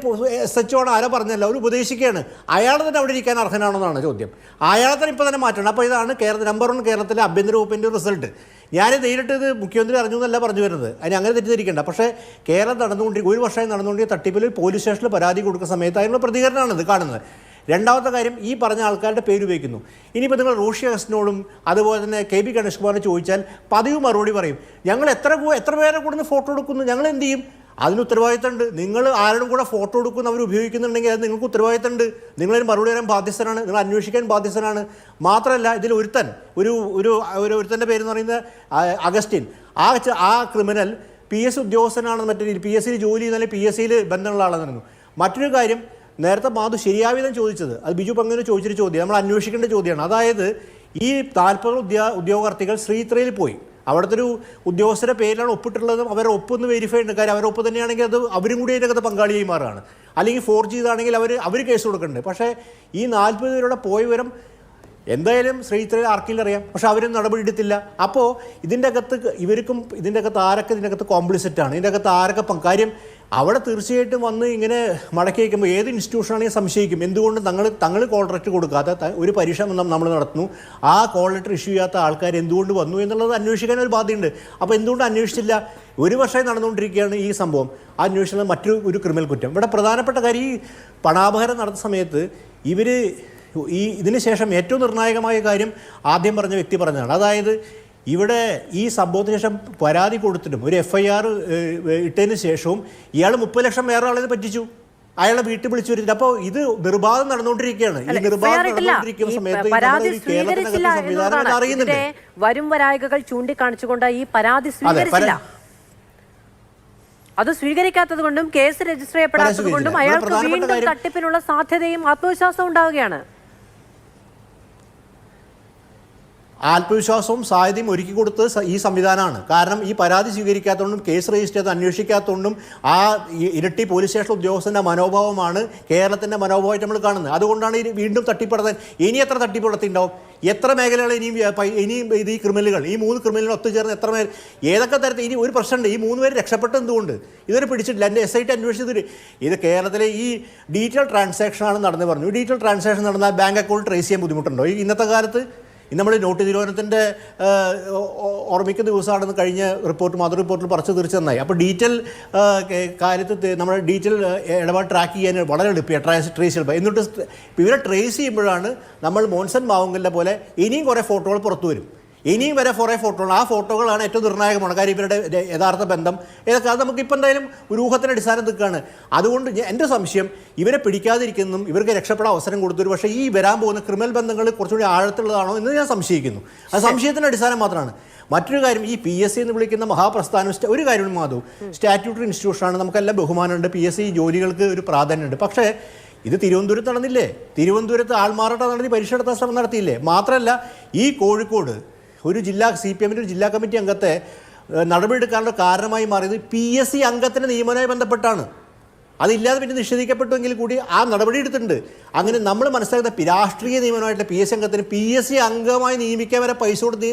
SHO ആണ് ആരോ പറഞ്ഞല്ല, അവർ ഉപദേശിക്കുകയാണ്. അയാൾ തന്നെ അവിടെ ഇരിക്കാൻ അർഹനാണെന്നാണ് ചോദ്യം. അയാളെ തന്നെ ഇപ്പോൾ തന്നെ മാറ്റണം. അപ്പോൾ ഇതാണ് നമ്പർ 1 കേരളത്തിലെ ആഭ്യന്തര വകുപ്പിൻ്റെ റിസൾട്ട്. ഞാൻ നേരിട്ട് ഇത് മുഖ്യമന്ത്രി അറിഞ്ഞു എന്നല്ല പറഞ്ഞു വരുന്നത്, അതിന് അങ്ങനെ തെറ്റിദ്ധരിക്കേണ്ട. പക്ഷേ കേരളം ഒരു വർഷമായി നടന്നുകൊണ്ടിരിക്കുന്ന തട്ടിപ്പിൽ പോലീസ് സ്റ്റേഷനിൽ പരാതി കൊടുക്കുന്ന സമയത്ത് അതിനുള്ള പ്രതികരണമാണ് ഇത് കാണുന്നത്. രണ്ടാമത്തെ കാര്യം, ഈ പറഞ്ഞ ആൾക്കാരുടെ പേര് ഉപയോഗിക്കുന്നു. ഇനിയിപ്പോൾ നിങ്ങൾ റോഷി അഗസ്റ്റിനോടും അതുപോലെ തന്നെ KB ഗണേഷ് കുമാറിനെ ചോദിച്ചാൽ പതിവ് മറുപടി പറയും, ഞങ്ങൾ എത്ര പേരെ കൂടെ ഫോട്ടോ എടുക്കുന്നു, ഞങ്ങൾ എന്ത് ചെയ്യും? അതിന് ഉത്തരവാദിത്തമുണ്ട്. നിങ്ങൾ ആരോടും കൂടെ ഫോട്ടോ എടുക്കുന്ന അവർ ഉപയോഗിക്കുന്നുണ്ടെങ്കിൽ അത് നിങ്ങൾക്ക് ഉത്തരവാദിത്തമുണ്ട്. നിങ്ങളതിന് മറുപടി തരാൻ ബാധ്യസ്ഥനാണ്, നിങ്ങൾ അന്വേഷിക്കാൻ ബാധ്യസ്ഥനാണ്. മാത്രമല്ല ഇതിൽ ഒരുത്തൻ്റെ പേരെന്ന് പറയുന്നത് അഗസ്റ്റിൻ. ആ ക്രിമിനൽ PS ഉദ്യോഗസ്ഥനാണെന്ന്, മറ്റേ PSCയിൽ ജോലി ചെയ്യുന്ന PSCയിൽ ബന്ധമുള്ള ആളെന്ന്. മറ്റൊരു കാര്യം, നേരത്തെ മാധു ശരിയായ വിധം ചോദിച്ചത്, അത് ബിജു പങ്ങനെ ചോദിച്ചൊരു ചോദ്യം, നമ്മൾ അന്വേഷിക്കേണ്ട ചോദ്യമാണ്. അതായത് ഈ 40 ഉദ്യോഗാർത്ഥികൾ ശ്രീത്രയിൽ പോയി, അവിടുത്തെ ഒരു ഉദ്യോഗസ്ഥരുടെ പേരിലാണ് ഒപ്പിട്ടുള്ളതും അവരുടെ ഒപ്പൊന്ന് വെരിഫൈ ഉണ്ട്. കാര്യം അവരുടെ ഒപ്പ് തന്നെയാണെങ്കിൽ അത് അവരും കൂടി അതിനകത്ത് പങ്കാളിയായി മാറുകയാണ്. അല്ലെങ്കിൽ ഫോർജ് ചെയ്താണെങ്കിൽ അവർ കേസ് കൊടുക്കുന്നുണ്ട്. പക്ഷേ ഈ 40 പേരുടെ പോയ വിവരം എന്തായാലും ശ്രീത്രയിൽ ആർക്കെങ്കിലും അറിയാം, പക്ഷെ അവരും നടപടി എടുത്തില്ല. അപ്പോൾ ഇതിൻ്റെ അകത്ത് ആരൊക്കെ ഇതിൻ്റെ അകത്ത് കോംപ്ലിസിറ്റാണ്, ഇതിൻ്റെ അകത്ത് ആരൊക്കെ കാര്യം അവിടെ തീർച്ചയായിട്ടും വന്ന് ഇങ്ങനെ മടക്കി വയ്ക്കുമ്പോൾ ഏത് ഇൻസ്റ്റിറ്റ്യൂഷനാണെങ്കിൽ സംശയിക്കും, എന്തുകൊണ്ട് തങ്ങൾ കോൾ ലെറ്റർ കൊടുക്കാത്ത ഒരു പരീക്ഷ നമ്മൾ നടത്തുന്നു, ആ കോൾ ലെറ്റർ ഇഷ്യൂ ചെയ്യാത്ത ആൾക്കാർ എന്തുകൊണ്ട് വന്നു എന്നുള്ളത് അന്വേഷിക്കാൻ ഒരു ബാധ്യതയുണ്ട്. അപ്പോൾ എന്തുകൊണ്ട് അന്വേഷിച്ചില്ല? ഒരു വർഷമായി നടന്നുകൊണ്ടിരിക്കുകയാണ് ഈ സംഭവം. ആ അന്വേഷണം മറ്റൊരു ക്രിമിനൽ കുറ്റം. ഇവിടെ പ്രധാനപ്പെട്ട കാര്യം, ഈ പണാപഹരം നടത്തുന്ന സമയത്ത് ഇതിന് ശേഷം ഏറ്റവും നിർണായകമായ കാര്യം ആദ്യം പറഞ്ഞ വ്യക്തി പറഞ്ഞതാണ്. അതായത് ഇവിടെ ഈ സംഭവത്തിന് ശേഷം പരാതി കൊടുത്തിട്ടും ഒരു FIR ഇട്ടതിന് ശേഷവും ഇയാൾ 30 ലക്ഷം വേറെ ആളെ പറ്റിച്ചു, അയാളെ വീട്ടിൽ വിളിച്ചു വരുത്തിട്ട്. അപ്പോൾ ഇത് നിർബാധം നടന്നുകൊണ്ടിരിക്കുകയാണ്. ഈ നിർബാധം നടന്നുകൊണ്ടിരിക്കുന്ന സമയത്ത് അറിയുന്നുണ്ട്. വരും വരായികകൾ ചൂണ്ടിക്കാണിച്ചുകൊണ്ട് ഈ പരാതി സ്വീകരിച്ചില്ല. അത് സ്വീകരിക്കാത്തത് കൊണ്ടും കേസ് രജിസ്റ്റർ ചെയ്യപ്പെടാത്തത് കൊണ്ടും അയാൾക്ക് വീണ്ടും തട്ടിപ്പിനുള്ള സാധ്യതയും ആത്മവിശ്വാസവും ഉണ്ടാവുകയാണ്. ആത്മവിശ്വാസവും സാധ്യതയും ഒരുക്കി കൊടുത്തത് ഈ സംവിധാനമാണ്. കാരണം ഈ പരാതി സ്വീകരിക്കാത്തതുകൊണ്ടും കേസ് രജിസ്റ്റർ ചെയ്ത് അന്വേഷിക്കാത്തതുകൊണ്ടും ആ ഇരട്ടി പോലീസ് സ്റ്റേഷൻ ഉദ്യോഗസ്ഥൻ്റെ മനോഭാവമാണ് കേരളത്തിൻ്റെ മനോഭാവമായിട്ട് നമ്മൾ കാണുന്നത്. അതുകൊണ്ടാണ് വീണ്ടും തട്ടിപ്പടത്താൻ ഇനി എത്ര തട്ടിപ്പടത്തിണ്ടാവും, എത്ര മേഖലകൾ ഇനിയും ഇത് ഈ ക്രിമിനലുകൾ ഈ 3 ക്രിമിനലുകൾ ഒത്തുചേർന്ന് എത്ര ഏതൊക്കെ തരത്തിൽ ഇനി ഒരു പ്രശ്നമുണ്ട്. ഈ 3 പേര് രക്ഷപ്പെട്ടത് എന്തുകൊണ്ട് ഇതുവരെ പിടിച്ചിട്ടില്ല? എൻ്റെ SIT അന്വേഷിച്ചത് ഇത് കേരളത്തിലെ ഈ ഡിജിറ്റൽ ട്രാൻസാക്ഷനാണ് നടന്ന് പറഞ്ഞു. ഡിജിറ്റൽ ട്രാൻസാക്ഷൻ നടന്നാൽ ബാങ്ക് അക്കൗണ്ട് ട്രേസ് ചെയ്യാൻ ബുദ്ധിമുട്ടുണ്ടോ ഇന്നത്തെ കാലത്ത്? നമ്മൾ നോട്ട് നിരോധനത്തിൻ്റെ ഓർമ്മിക്കുന്ന ദിവസമാണെന്ന് കഴിഞ്ഞ റിപ്പോർട്ട് മദർ റിപ്പോർട്ടിൽ പറിച്ചു തീർച്ച നന്നായി. അപ്പോൾ ഡിജിറ്റൽ കാര്യത്തിൽ നമ്മുടെ ഡിജിറ്റൽ ഇടപാട് ട്രാക്ക് ചെയ്യാൻ വളരെ എളുപ്പമാണ്, ട്രേസ് എളുപ്പം. എന്നിട്ട് ഇവരെ ട്രേസ് ചെയ്യുമ്പോഴാണ് നമ്മൾ മോൻസൺ മാവുങ്കലിനെ പോലെ ഇനിയും കുറേ ഫോട്ടോകൾ പുറത്തു വരും. ഇനിയും വരെ കുറേ ഫോട്ടോകൾ, ആ ഫോട്ടോകളാണ് ഏറ്റവും നിർണായകമാണ്. കാര്യം ഇവരുടെ യഥാർത്ഥ ബന്ധം ഏതൊക്കെ അത് നമുക്കിപ്പോൾ എന്തായാലും ഒരു ഊഹത്തിൻ്റെ അടിസ്ഥാനം നിൽക്കുകയാണ്. അതുകൊണ്ട് എൻ്റെ സംശയം ഇവരെ പിടിക്കാതിരിക്കുന്നതും ഇവർക്ക് രക്ഷപ്പെടാൻ അവസരം കൊടുത്തൊരു പക്ഷേ ഈ വരാൻ പോകുന്ന ക്രിമിനൽ ബന്ധങ്ങൾ കുറച്ചുകൂടി ആഴത്തുള്ളതാണോ എന്ന് ഞാൻ സംശയിക്കുന്നു. അത് സംശയത്തിൻ്റെ അടിസ്ഥാനം മാത്രമാണ്. മറ്റൊരു കാര്യം, ഈ PSC എന്ന് വിളിക്കുന്ന മഹാപ്രസ്ഥാനം ഒരു കാര്യം മാധവ്, സ്റ്റാറ്റ്യൂട്ടറി ഇൻസ്റ്റിറ്റ്യൂഷനാണ്, നമുക്കെല്ലാം ബഹുമാനമുണ്ട്, PSC ജോലികൾക്ക് ഒരു പ്രാധാന്യമുണ്ട്. പക്ഷേ ഇത് തിരുവനന്തപുരത്ത് നടന്നില്ലേ? തിരുവനന്തപുരത്ത് ആൾമാറാട്ടം നടത്തി പരീക്ഷ നടത്താൻ ശ്രമം നടത്തിയില്ലേ? മാത്രമല്ല ഈ കോഴിക്കോട് ഒരു CPM-ൻ്റെ ഒരു ജില്ലാ കമ്മിറ്റി അംഗത്തെ നടപടിയെടുക്കാനുള്ള കാരണമായി മാറിയത് PSC അംഗത്തിൻ്റെ നിയമനവുമായി ബന്ധപ്പെട്ടാണ്. അതില്ലാതെ പിന്നെ നിഷേധിക്കപ്പെട്ടുവെങ്കിൽ കൂടി ആ നടപടി എടുത്തിട്ടുണ്ട്. അങ്ങനെ നമ്മൾ മനസ്സിലാക്കുന്ന രാഷ്ട്രീയ നിയമനമായിട്ടുള്ള PSC അംഗത്തിന് PSC അംഗമായി നിയമിക്കാൻ വരെ പൈസ കൊടുത്ത്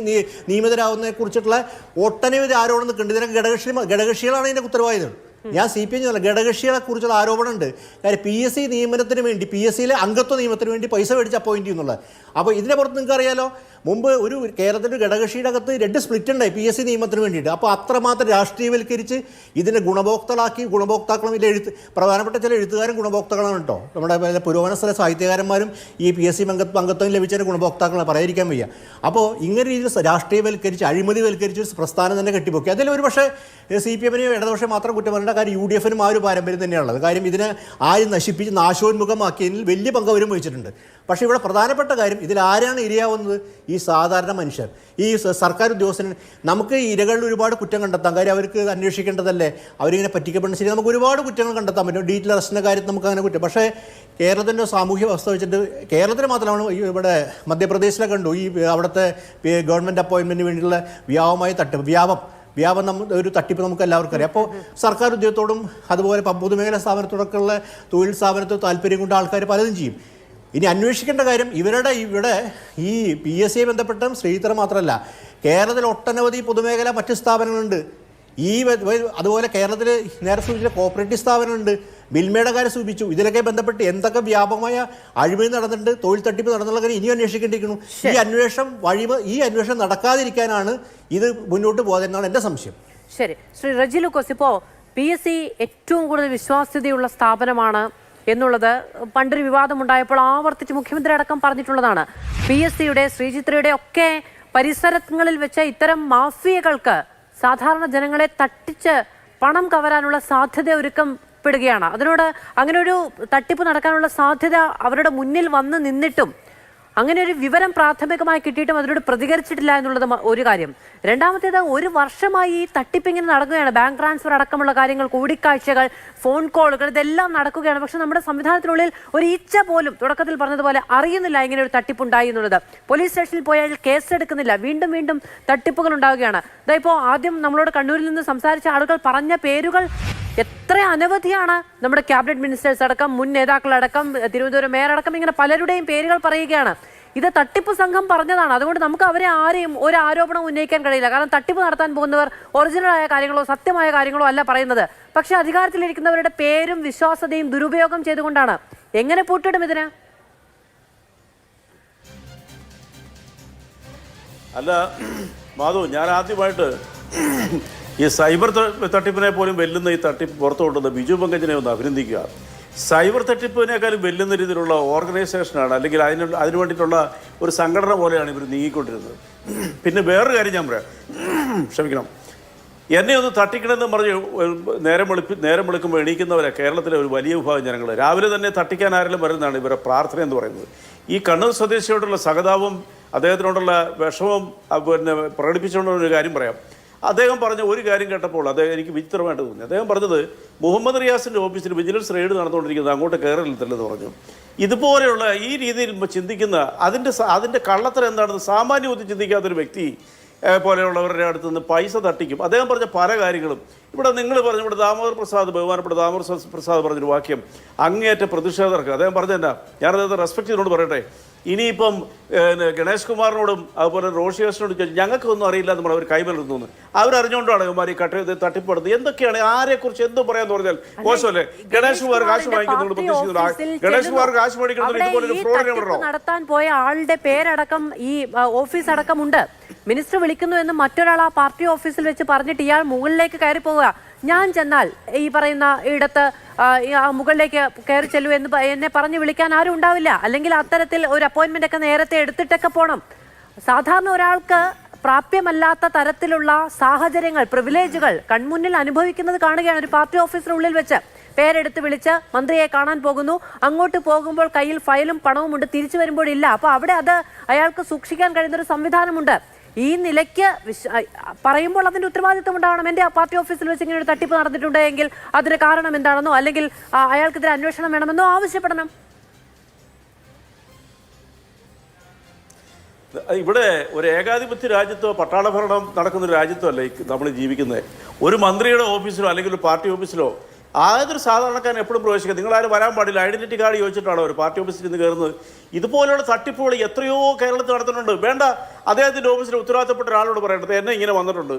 നിയമിതരാകുന്നതിനെ കുറിച്ചിട്ടുള്ള ഒട്ടനവധി ആരോപണം നിൽക്കുന്നുണ്ട്. ഇതിനൊക്കെ ഘടകകക്ഷികളാണ് ഇതിൻ്റെ ഉത്തരവാദിത്തം. ഞാൻ CPM അല്ല, ഘടകകക്ഷികളെ കുറിച്ചുള്ള ആരോപണമുണ്ട്. കാര്യം PSC നിയമനത്തിന് വേണ്ടി, PSCയിലെ അംഗത്വ നിയമനത്തിന് വേണ്ടി പൈസ മേടിച്ച് അപ്പോയിൻറ്റ് ചെയ്യുന്നുള്ളത്. അപ്പോൾ ഇതിനെ പുറത്ത് നിങ്ങൾക്ക് അറിയാലോ, മുമ്പ് ഒരു കേരളത്തിൻ്റെ ഘടകകക്ഷിയുടെ അകത്ത് 2 സ്പ്ലിറ്റ് ഉണ്ടായി PSC നിയമത്തിന് വേണ്ടിയിട്ട്. അപ്പോൾ അത്രമാത്രം രാഷ്ട്രീയവൽക്കരിച്ച് ഇതിനെ ഗുണഭോക്താക്കളും പ്രധാനപ്പെട്ട ചില എഴുത്തുകാരും ഗുണഭോക്താക്കളാണ് കേട്ടോ. നമ്മുടെ പുരോഗമന സ്ഥല സാഹിത്യകാരന്മാരും ഈ PSC അംഗത്വം ലഭിച്ചതിന് ഗുണഭോക്താക്കളെ പറയാതിരിക്കാൻ വയ്യ. അപ്പോൾ ഇങ്ങനെ രീതിയിൽ രാഷ്ട്രീയവൽക്കരിച്ച് അഴിമതിവൽക്കരിച്ച് പ്രസ്ഥാനം തന്നെ കെട്ടിപ്പൊക്കി. അതിൽ ഒരു പക്ഷേ CPM-ന് ഇടതുപക്ഷെ മാത്രം കുറ്റം പറയേണ്ട കാര്യം UDF-നും ആ ഒരു പാരമ്പര്യം തന്നെയാണുള്ളത്. കാര്യം ഇതിനെ ആരും നശിപ്പിച്ച് നാശോന്മുഖമാക്കിയതിൽ വലിയ പങ്ക് അവരും വഹിച്ചിട്ടുണ്ട്. പക്ഷേ ഇവിടെ പ്രധാനപ്പെട്ട കാര്യം, ഇതിൽ ആരാണ് ഇരയാവുന്നത്? ഈ സാധാരണ മനുഷ്യർ, ഈ സർക്കാർ ഉദ്യോഗസ്ഥന്. നമുക്ക് ഇരകളിൽ ഒരുപാട് കുറ്റം കണ്ടെത്താം. കാര്യം അവർക്ക് അന്വേഷിക്കേണ്ടതല്ലേ, അവരിങ്ങനെ പറ്റിക്കപ്പെടുന്ന ശരി, നമുക്ക് ഒരുപാട് കുറ്റങ്ങൾ കണ്ടെത്താൻ പറ്റും. ഡീറ്റെയിൽ അറസ്റ്റിൻ്റെ കാര്യത്തിൽ നമുക്ക് അങ്ങനെ കുറ്റം. പക്ഷേ കേരളത്തിൻ്റെ സാമൂഹ്യ വ്യവസ്ഥ വെച്ചിട്ട് കേരളത്തിന് മാത്രമാണ് ഇവിടെ മധ്യപ്രദേശിലെ കണ്ടു ഈ അവിടുത്തെ ഗവൺമെൻറ് അപ്പോയിൻമെൻറ്റിന് വേണ്ടിയുള്ള വ്യാപം ഒരു തട്ടിപ്പ് നമുക്ക് എല്ലാവർക്കും അറിയാം. അപ്പോൾ സർക്കാർ ഉദ്യോഗത്തോടും അതുപോലെ പൊതുമേഖലാ സ്ഥാപനത്തോടൊക്കെയുള്ള തൊഴിൽ സ്ഥാപനത്തോട് താല്പര്യം കൊണ്ട് ആൾക്കാർ പലതും ചെയ്യും. ഇനി അന്വേഷിക്കേണ്ട കാര്യം ഇവിടെ ഈ PSCയെ ബന്ധപ്പെട്ടും ശ്രീധർ മാത്രമല്ല, കേരളത്തിൽ ഒട്ടനവധി പൊതുമേഖല മറ്റ് സ്ഥാപനങ്ങളുണ്ട്. അതുപോലെ കേരളത്തിൽ നേരെ സൂചിപ്പിച്ച കോപ്പറേറ്റീവ് സ്ഥാപനമുണ്ട്, മിൽമയുടെ കാര്യം സൂചിപ്പിച്ചു. ഇതിലൊക്കെ ബന്ധപ്പെട്ട് എന്തൊക്കെ വ്യാപകമായ അഴിമതി നടന്നിട്ടുണ്ട്, തൊഴിൽ തട്ടിപ്പ് നടന്നുള്ള കാര്യം ഇനിയും അന്വേഷിക്കേണ്ടിയിരിക്കുന്നു. ഈ അന്വേഷണം നടക്കാതിരിക്കാനാണ് ഇത് മുന്നോട്ട് പോകാതെന്നാണ് എൻ്റെ സംശയം. ശരി, ശ്രീ റജി ലൂക്കോസ്, ഇപ്പോൾ PSC ഏറ്റവും കൂടുതൽ വിശ്വാസ്യതയുള്ള സ്ഥാപനമാണ് എന്നുള്ളത് പണ്ടൊരു വിവാദമുണ്ടായപ്പോൾ ആവർത്തിച്ച് മുഖ്യമന്ത്രി അടക്കം പറഞ്ഞിട്ടുള്ളതാണ്. PSCയുടെ ശ്രീചിത്രയുടെ ഒക്കെ പരിസരങ്ങളിൽ വെച്ച് ഇത്തരം മാഫിയകൾക്ക് സാധാരണ ജനങ്ങളെ തട്ടിച്ച് പണം കവരാനുള്ള സാധ്യത ഒരുക്കപ്പെടുകയാണ്. അതിനോട് അങ്ങനെ ഒരു തട്ടിപ്പ് നടക്കാനുള്ള സാധ്യത അവരുടെ മുന്നിൽ വന്ന് നിന്നിട്ടും അങ്ങനെ ഒരു വിവരം പ്രാഥമികമായി കിട്ടിയിട്ടും അതിനോട് പ്രതികരിച്ചിട്ടില്ല എന്നുള്ളത് ഒരു കാര്യം. രണ്ടാമത്തേത്, ഒരു വർഷമായി ഈ തട്ടിപ്പിങ്ങനെ നടക്കുകയാണ്. ബാങ്ക് ട്രാൻസ്ഫർ അടക്കമുള്ള കാര്യങ്ങൾ, കൂടിക്കാഴ്ചകൾ, ഫോൺ കോളുകൾ, ഇതെല്ലാം നടക്കുകയാണ്. പക്ഷെ നമ്മുടെ സംവിധാനത്തിനുള്ളിൽ ഒരു ഈച്ച പോലും തുടക്കത്തിൽ പറഞ്ഞതുപോലെ അറിയുന്നില്ല ഇങ്ങനെ ഒരു തട്ടിപ്പുണ്ടായി എന്നുള്ളത്. പോലീസ് സ്റ്റേഷനിൽ പോയാൽ കേസെടുക്കുന്നില്ല, വീണ്ടും വീണ്ടും തട്ടിപ്പുകൾ ഉണ്ടാവുകയാണ്. ഇപ്പോൾ ആദ്യം നമ്മളോട് കണ്ണൂരിൽ നിന്ന് സംസാരിച്ച ആളുകൾ പറഞ്ഞ പേരുകൾ എത്ര അനവധിയാണ്. നമ്മുടെ ക്യാബിനറ്റ് മിനിസ്റ്റേഴ്സ് അടക്കം, മുൻ നേതാക്കളടക്കം, തിരുവനന്തപുരം മേയർ അടക്കം, ഇങ്ങനെ പലരുടെയും പേരുകൾ പറയുകയാണ്. ഇത് തട്ടിപ്പ് സംഘം പറഞ്ഞതാണ്. അതുകൊണ്ട് നമുക്ക് അവരെ ആരെയും ഒരു ആരോപണം ഉന്നയിക്കാൻ കഴിയില്ല. കാരണം തട്ടിപ്പ് നടത്താൻ പോകുന്നവർ ഒറിജിനലായ കാര്യങ്ങളോ സത്യമായ കാര്യങ്ങളോ അല്ല പറയുന്നത്. പക്ഷെ അധികാരത്തിലിരിക്കുന്നവരുടെ പേരും വിശ്വാസ്യതയും ദുരുപയോഗം ചെയ്തുകൊണ്ടാണ്. എങ്ങനെ പൂട്ടിടും ഇതിന്? അല്ല മാധു, ഞാൻ ആദ്യമായിട്ട് ഈ സൈബർ തട്ടിപ്പിനെ പോലും വെല്ലുന്ന ഈ തട്ടിപ്പ് പുറത്തു കൊണ്ടുവന്ന ബിജു പങ്കജിനെ ഒന്ന് അഭിനന്ദിക്കുക. സൈബർ തട്ടിപ്പിനേക്കാളും വെല്ലുന്ന രീതിയിലുള്ള ഓർഗനൈസേഷനാണ്, അല്ലെങ്കിൽ അതിനു വേണ്ടിയിട്ടുള്ള ഒരു സംഘടന പോലെയാണ് ഇവർ നീങ്ങിക്കൊണ്ടിരുന്നത്. പിന്നെ വേറൊരു കാര്യം ഞാൻ പറയാം, ക്ഷമിക്കണം, എന്നെ ഒന്ന് തട്ടിക്കണമെന്ന് പറഞ്ഞ് നേരം വെളുക്കുമ്പോൾ എണീക്കുന്നവരെ കേരളത്തിലെ ഒരു വലിയ വിഭാഗം ജനങ്ങൾ രാവിലെ തന്നെ തട്ടിക്കാൻ ആരെങ്കിലും വരുന്നതാണ് ഇവരുടെ പ്രാർത്ഥന എന്ന് പറയുന്നത്. ഈ കണ്ണൂർ സ്വദേശിയോടുള്ള സഹതാപം, അദ്ദേഹത്തിനോടുള്ള വിഷമം പിന്നെ പ്രകടിപ്പിച്ചുകൊണ്ടൊരു കാര്യം പറയാം. അദ്ദേഹം പറഞ്ഞ ഒരു കാര്യം കേട്ടപ്പോൾ എനിക്ക് വിചിത്രമായിട്ട് തോന്നി. അദ്ദേഹം പറഞ്ഞത് മുഹമ്മദ് റിയാസിൻ്റെ ഓഫീസിൽ വിജിലൻസ് റെയ്ഡ് നടന്നുകൊണ്ടിരിക്കുന്നത് അങ്ങോട്ട് കയറില്ലെന്ന് പറഞ്ഞു. ഇതുപോലെയുള്ള ഈ രീതിയിൽ ചിന്തിക്കുന്ന അതിൻ്റെ കള്ളത്തരം എന്താണെന്ന് സാമാന്യം ഒന്നും ചിന്തിക്കാത്തൊരു വ്യക്തി പോലെയുള്ളവരുടെ അടുത്ത് നിന്ന് പൈസ തട്ടിക്കും. അദ്ദേഹം പറഞ്ഞ പല കാര്യങ്ങളും ഇവിടെ നിങ്ങൾ പറഞ്ഞു, ഇവിടെ ബഹുമാനപ്പെട്ട ദാമോദർ പ്രസാദ് പറഞ്ഞൊരു വാക്യം അങ്ങേയറ്റ പ്രതിഷേധർക്ക് അദ്ദേഹം പറഞ്ഞെന്നാ, ഞാനത് റെസ്പെക്ട് ചെയ്തുകൊണ്ട് പറയട്ടെ. ഇനിയിപ്പം ഗണേഷ് കുമാറിനോടും അതുപോലെ റോഷി ഹേഷനോടും ചോദിച്ചു, ഞങ്ങൾക്കൊന്നും അറിയില്ല എന്ന് അവർ കൈമലർത്തുന്നു. അവരറിഞ്ഞുകൊണ്ടാണ് ഇവന്മാർ ഈ തട്ടിപ്പെടുന്നത്. എന്തൊക്കെയാണ് ആരെക്കുറിച്ച് എന്ത് പറയാന്ന് പറഞ്ഞാൽ മോശമല്ലേ? ഗണേഷ് കുമാർ കാശ് വാങ്ങിക്കുന്നുണ്ട്, ഗണേഷ് കുമാർ കാശ് മേടിക്കുന്നുണ്ട്, ഇതുപോലെ ഫ്രോഡിനെ നടത്താൻ പോയ ആളുടെ പേരടക്കം ഈ ഓഫീസ് അടക്കമുണ്ട്. മിനിസ്റ്റർ വിളിക്കുന്നു എന്ന് മറ്റൊരാൾ ആ പാർട്ടി ഓഫീസിൽ വെച്ച് പറഞ്ഞിട്ട് ഇയാൾ മുകളിലേക്ക് കയറി പോവുക. ഞാൻ ചെന്നാൽ ഈ പറയുന്ന ഇടത്ത് മുകളിലേക്ക് കയറി ചെല്ലൂ എന്ന് എന്നെ പറഞ്ഞ് വിളിക്കാൻ ആരും ഉണ്ടാവില്ല. അല്ലെങ്കിൽ അത്തരത്തിൽ ഒരു അപ്പോയിന്റ്മെന്റ് ഒക്കെ നേരത്തെ എടുത്തിട്ടൊക്കെ പോകണം. സാധാരണ ഒരാൾക്ക് പ്രാപ്യമല്ലാത്ത തരത്തിലുള്ള സാഹചര്യങ്ങൾ, പ്രിവിലേജുകൾ കൺമുന്നിൽ അനുഭവിക്കുന്നത് കാണുകയാണ്. ഒരു പാർട്ടി ഓഫീസിനുള്ളിൽ വെച്ച് പേരെടുത്ത് വിളിച്ച് മന്ത്രിയെ കാണാൻ പോകുന്നു. അങ്ങോട്ട് പോകുമ്പോൾ കയ്യിൽ ഫയലും പണവും ഉണ്ട്, തിരിച്ചു വരുമ്പോഴില്ല. അപ്പോൾ അവിടെ അത് അയാൾക്ക് സൂക്ഷിക്കാൻ കഴിയുന്നൊരു സംവിധാനമുണ്ട്. ഈ നിലയ്ക്ക് പറയുമ്പോൾ അതിന്റെ ഉത്തരവാദിത്വം ഉണ്ടാവണം. എൻ്റെ പാർട്ടി ഓഫീസിൽ വെച്ച് ഇങ്ങനെ ഒരു തട്ടിപ്പ് നടന്നിട്ടുണ്ടെങ്കിൽ അതിന് കാരണം എന്താണെന്നോ അല്ലെങ്കിൽ അയാൾക്കെതിരെ അന്വേഷണം വേണമെന്നോ ആവശ്യപ്പെടണം. ഇവിടെ ഒരു ഏകാധിപത്യ രാജ്യത്തോ പട്ടാള ഭരണം നടക്കുന്ന ഒരു രാജ്യത്തോ അല്ല നമ്മൾ ജീവിക്കുന്നത്. ഒരു മന്ത്രിയുടെ ഓഫീസിലോ അല്ലെങ്കിൽ ഒരു പാർട്ടി ഓഫീസിലോ ആതൊരു സാധാരണക്കാരൻ എപ്പോഴും പ്രവേശിക്കുക. നിങ്ങളാരും വരാൻ പാടില്ല, ഐഡന്റിറ്റി കാർഡ് ചോദിച്ചിട്ടാണ് ഒരു പാർട്ടി ഓഫീസിൽ നിന്ന് കയറുന്നത്. ഇതുപോലെയുള്ള തട്ടിപ്പുകൾ എത്രയോ കേരളത്തിൽ നടത്തുന്നുണ്ട്. വേണ്ട, അദ്ദേഹത്തിൻ്റെ ഓഫീസിൽ ഉത്തരവാദിത്തപ്പെട്ട ഒരാളോട് പറയേണ്ടത് എന്നെ ഇങ്ങനെ വന്നിട്ടുണ്ട്,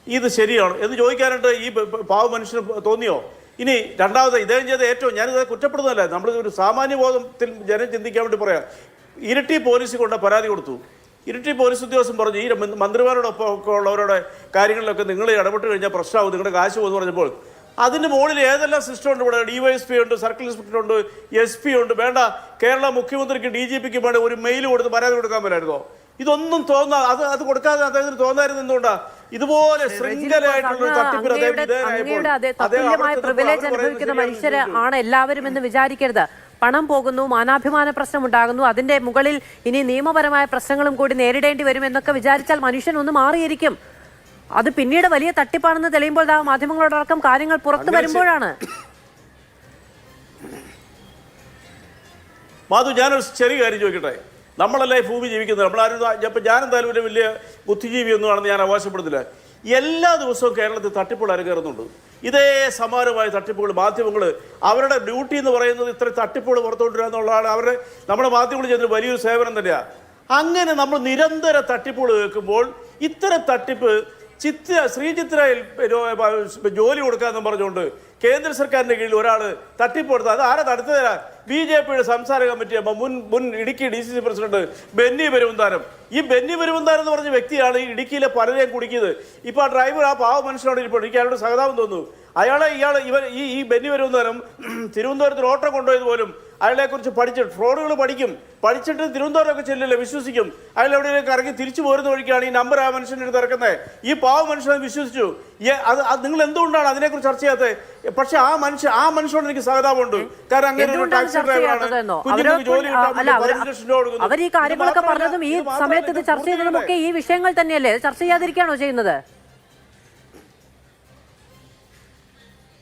ഇത് ശരിയാണ് എന്ന് ചോദിക്കാനായിട്ട് ഈ പാവ മനുഷ്യന് തോന്നിയോ? ഇനി രണ്ടാമത് ഇദ്ദേഹം ചെയ്ത ഏറ്റവും, ഞാനിത് കുറ്റപ്പെടുന്നതല്ല, നമ്മൾ ഒരു സാമാന്യ ബോധത്തിൽ ജനം ചിന്തിക്കാൻ വേണ്ടി പറയാം. ഇരിട്ടി പോലീസ് കൊണ്ട് പരാതി കൊടുത്തു. ഇരിട്ടി പോലീസ് ഉദ്യോഗസ്ഥൻ പറഞ്ഞു, ഈ മന്ത്രിമാരോടൊപ്പം ഒക്കെ ഉള്ളവരുടെ കാര്യങ്ങളിലൊക്കെ നിങ്ങൾ ഇടപെട്ട് കഴിഞ്ഞാൽ പ്രശ്നമാവും, നിങ്ങളുടെ കാശ് പോകുമെന്ന് പറഞ്ഞപ്പോൾ അതിൻ്റെ മുകളിൽ ഏതെല്ലാം സിസ്റ്റം ഉണ്ട്. ഇവിടെ DYSP ഉണ്ട്, സർക്കിൾ ഇൻസ്പെക്ടർ ഉണ്ട്, SP ഉണ്ട്. വേണ്ട, കേരള മുഖ്യമന്ത്രിക്ക് DGPക്ക് വേണ്ടി ഒരു മെയിൽ കൊടുത്ത് പരാതി കൊടുക്കാൻ പറ്റായിരുന്നോ? ഇതൊന്നും അത് കൊടുക്കാതെ അദ്ദേഹത്തിന് തോന്നായിരുന്നു. എന്തുകൊണ്ടാ ഇതുപോലെ ശൃംഖലയായിട്ടുള്ള തട്ടിപ്പിന് പ്രിവിലേജ് അനുഭവിക്കുന്ന മനുഷ്യര് ആണ് എല്ലാവരും എന്ന് വിചാരിക്കരുത്. പണം പോകുന്നു, മാനാഭിമാന പ്രശ്നം ഉണ്ടാകുന്നു, അതിന്റെ മുകളിൽ ഇനി നിയമപരമായ പ്രശ്നങ്ങളും കൂടി നേരിടേണ്ടി വരും എന്നൊക്കെ വിചാരിച്ചാൽ മനുഷ്യൻ ഒന്ന് മാറിയിരിക്കും. അത് പിന്നീട് വലിയ തട്ടിപ്പാണെന്ന് തെളിയുമ്പോൾ മാധ്യമങ്ങളോടക്കം കാര്യങ്ങൾ പുറത്തു വരുമ്പോഴാണ്. മാധു, ഞാനൊരു ചെറിയ കാര്യം ചോദിക്കട്ടെ. നമ്മളല്ലേ ഭൂമി ജീവിക്കുന്നത്, നമ്മളാരും ഞാനെന്തായാലും ഒരു വലിയ ബുദ്ധിജീവിയൊന്നും ആണെന്ന് ഞാൻ അവകാശപ്പെടുന്നില്ല. എല്ലാ ദിവസവും കേരളത്തിൽ തട്ടിപ്പുകൾ അരങ്ങേറുന്നുണ്ട്. ഇതേ സമാനമായ തട്ടിപ്പുകൾ മാധ്യമങ്ങൾ അവരുടെ ഡ്യൂട്ടി എന്ന് പറയുന്നത് ഇത്ര തട്ടിപ്പുകൾ പുറത്തുകൊണ്ടുവരിക എന്നുള്ളതാണ്. നമ്മുടെ മാധ്യമങ്ങൾ ചെയ്യുന്ന വലിയൊരു സേവനം തന്നെയാണ്. അങ്ങനെ നമ്മൾ നിരന്തര തട്ടിപ്പുകൾ കേൾക്കുമ്പോൾ ഇത്തരം തട്ടിപ്പ് ശ്രീചിത്രയിൽ ജോലി കൊടുക്കാമെന്ന് പറഞ്ഞുകൊണ്ട് കേന്ദ്ര സർക്കാരിൻ്റെ കീഴിൽ ഒരാൾ തട്ടിപ്പ് കൊടുത്താൽ അത് ആരെ തടുത്തു തരാൻ? BJPയുടെ സംസ്ഥാന കമ്മിറ്റി മുൻ ഇടുക്കി DCC പ്രസിഡന്റ് ബെന്നി പെരുവന്താനം. ഈ ബെന്നി പെരുവന്താനം എന്ന് പറഞ്ഞ വ്യക്തിയാണ് ഈ ഇടുക്കിയിലെ പലരെയും കുടുക്കിയത്. ഇപ്പോൾ ആ ഡ്രൈവർ, ആ പാവ മനുഷ്യനോട് ഇപ്പോൾ എനിക്ക് അയാളുടെ സഹതാപം തോന്നുന്നു. ഈ ബെന്നി പെരുവന്താനം തിരുവനന്തപുരത്തിന് ഓട്ടം കൊണ്ടുപോയത് പോലും അയാളെക്കുറിച്ച് പഠിച്ചിട്ട് തിരുവനന്തപുരമൊക്കെ ചെല്ലില്ല, വിശ്വസിക്കും. അയാൾ എവിടെയൊക്കെ ഇറങ്ങി തിരിച്ചു പോരുന്ന വഴിക്കാണ് ഈ നമ്പർ ആ മനുഷ്യൻ്റെ അടുത്ത് ഇറക്കുന്നത്. ഈ പാവ മനുഷ്യനെ വിശ്വസിച്ചു. നിങ്ങൾ എന്തുകൊണ്ടാണ് അതിനെക്കുറിച്ച് ചർച്ച ചെയ്യാത്തത്? പക്ഷെ ആ മനുഷ്യനോട് എനിക്ക് സഹതാപമുണ്ട്. കാരണം അങ്ങനെ ഒരു ടാക്സി ഡ്രൈവറാണ്, കുഞ്ഞുങ്ങൾക്ക് ജോലി അവർ ഈ കാര്യങ്ങളൊക്കെ പറഞ്ഞതും ഈ സമയത്ത് ഇത് ചർച്ച ചെയ്തതും ഒക്കെ ഈ വിഷയങ്ങൾ തന്നെയല്ലേ? ചർച്ച ചെയ്യാതിരിക്കുകയാണോ ചെയ്യുന്നത്?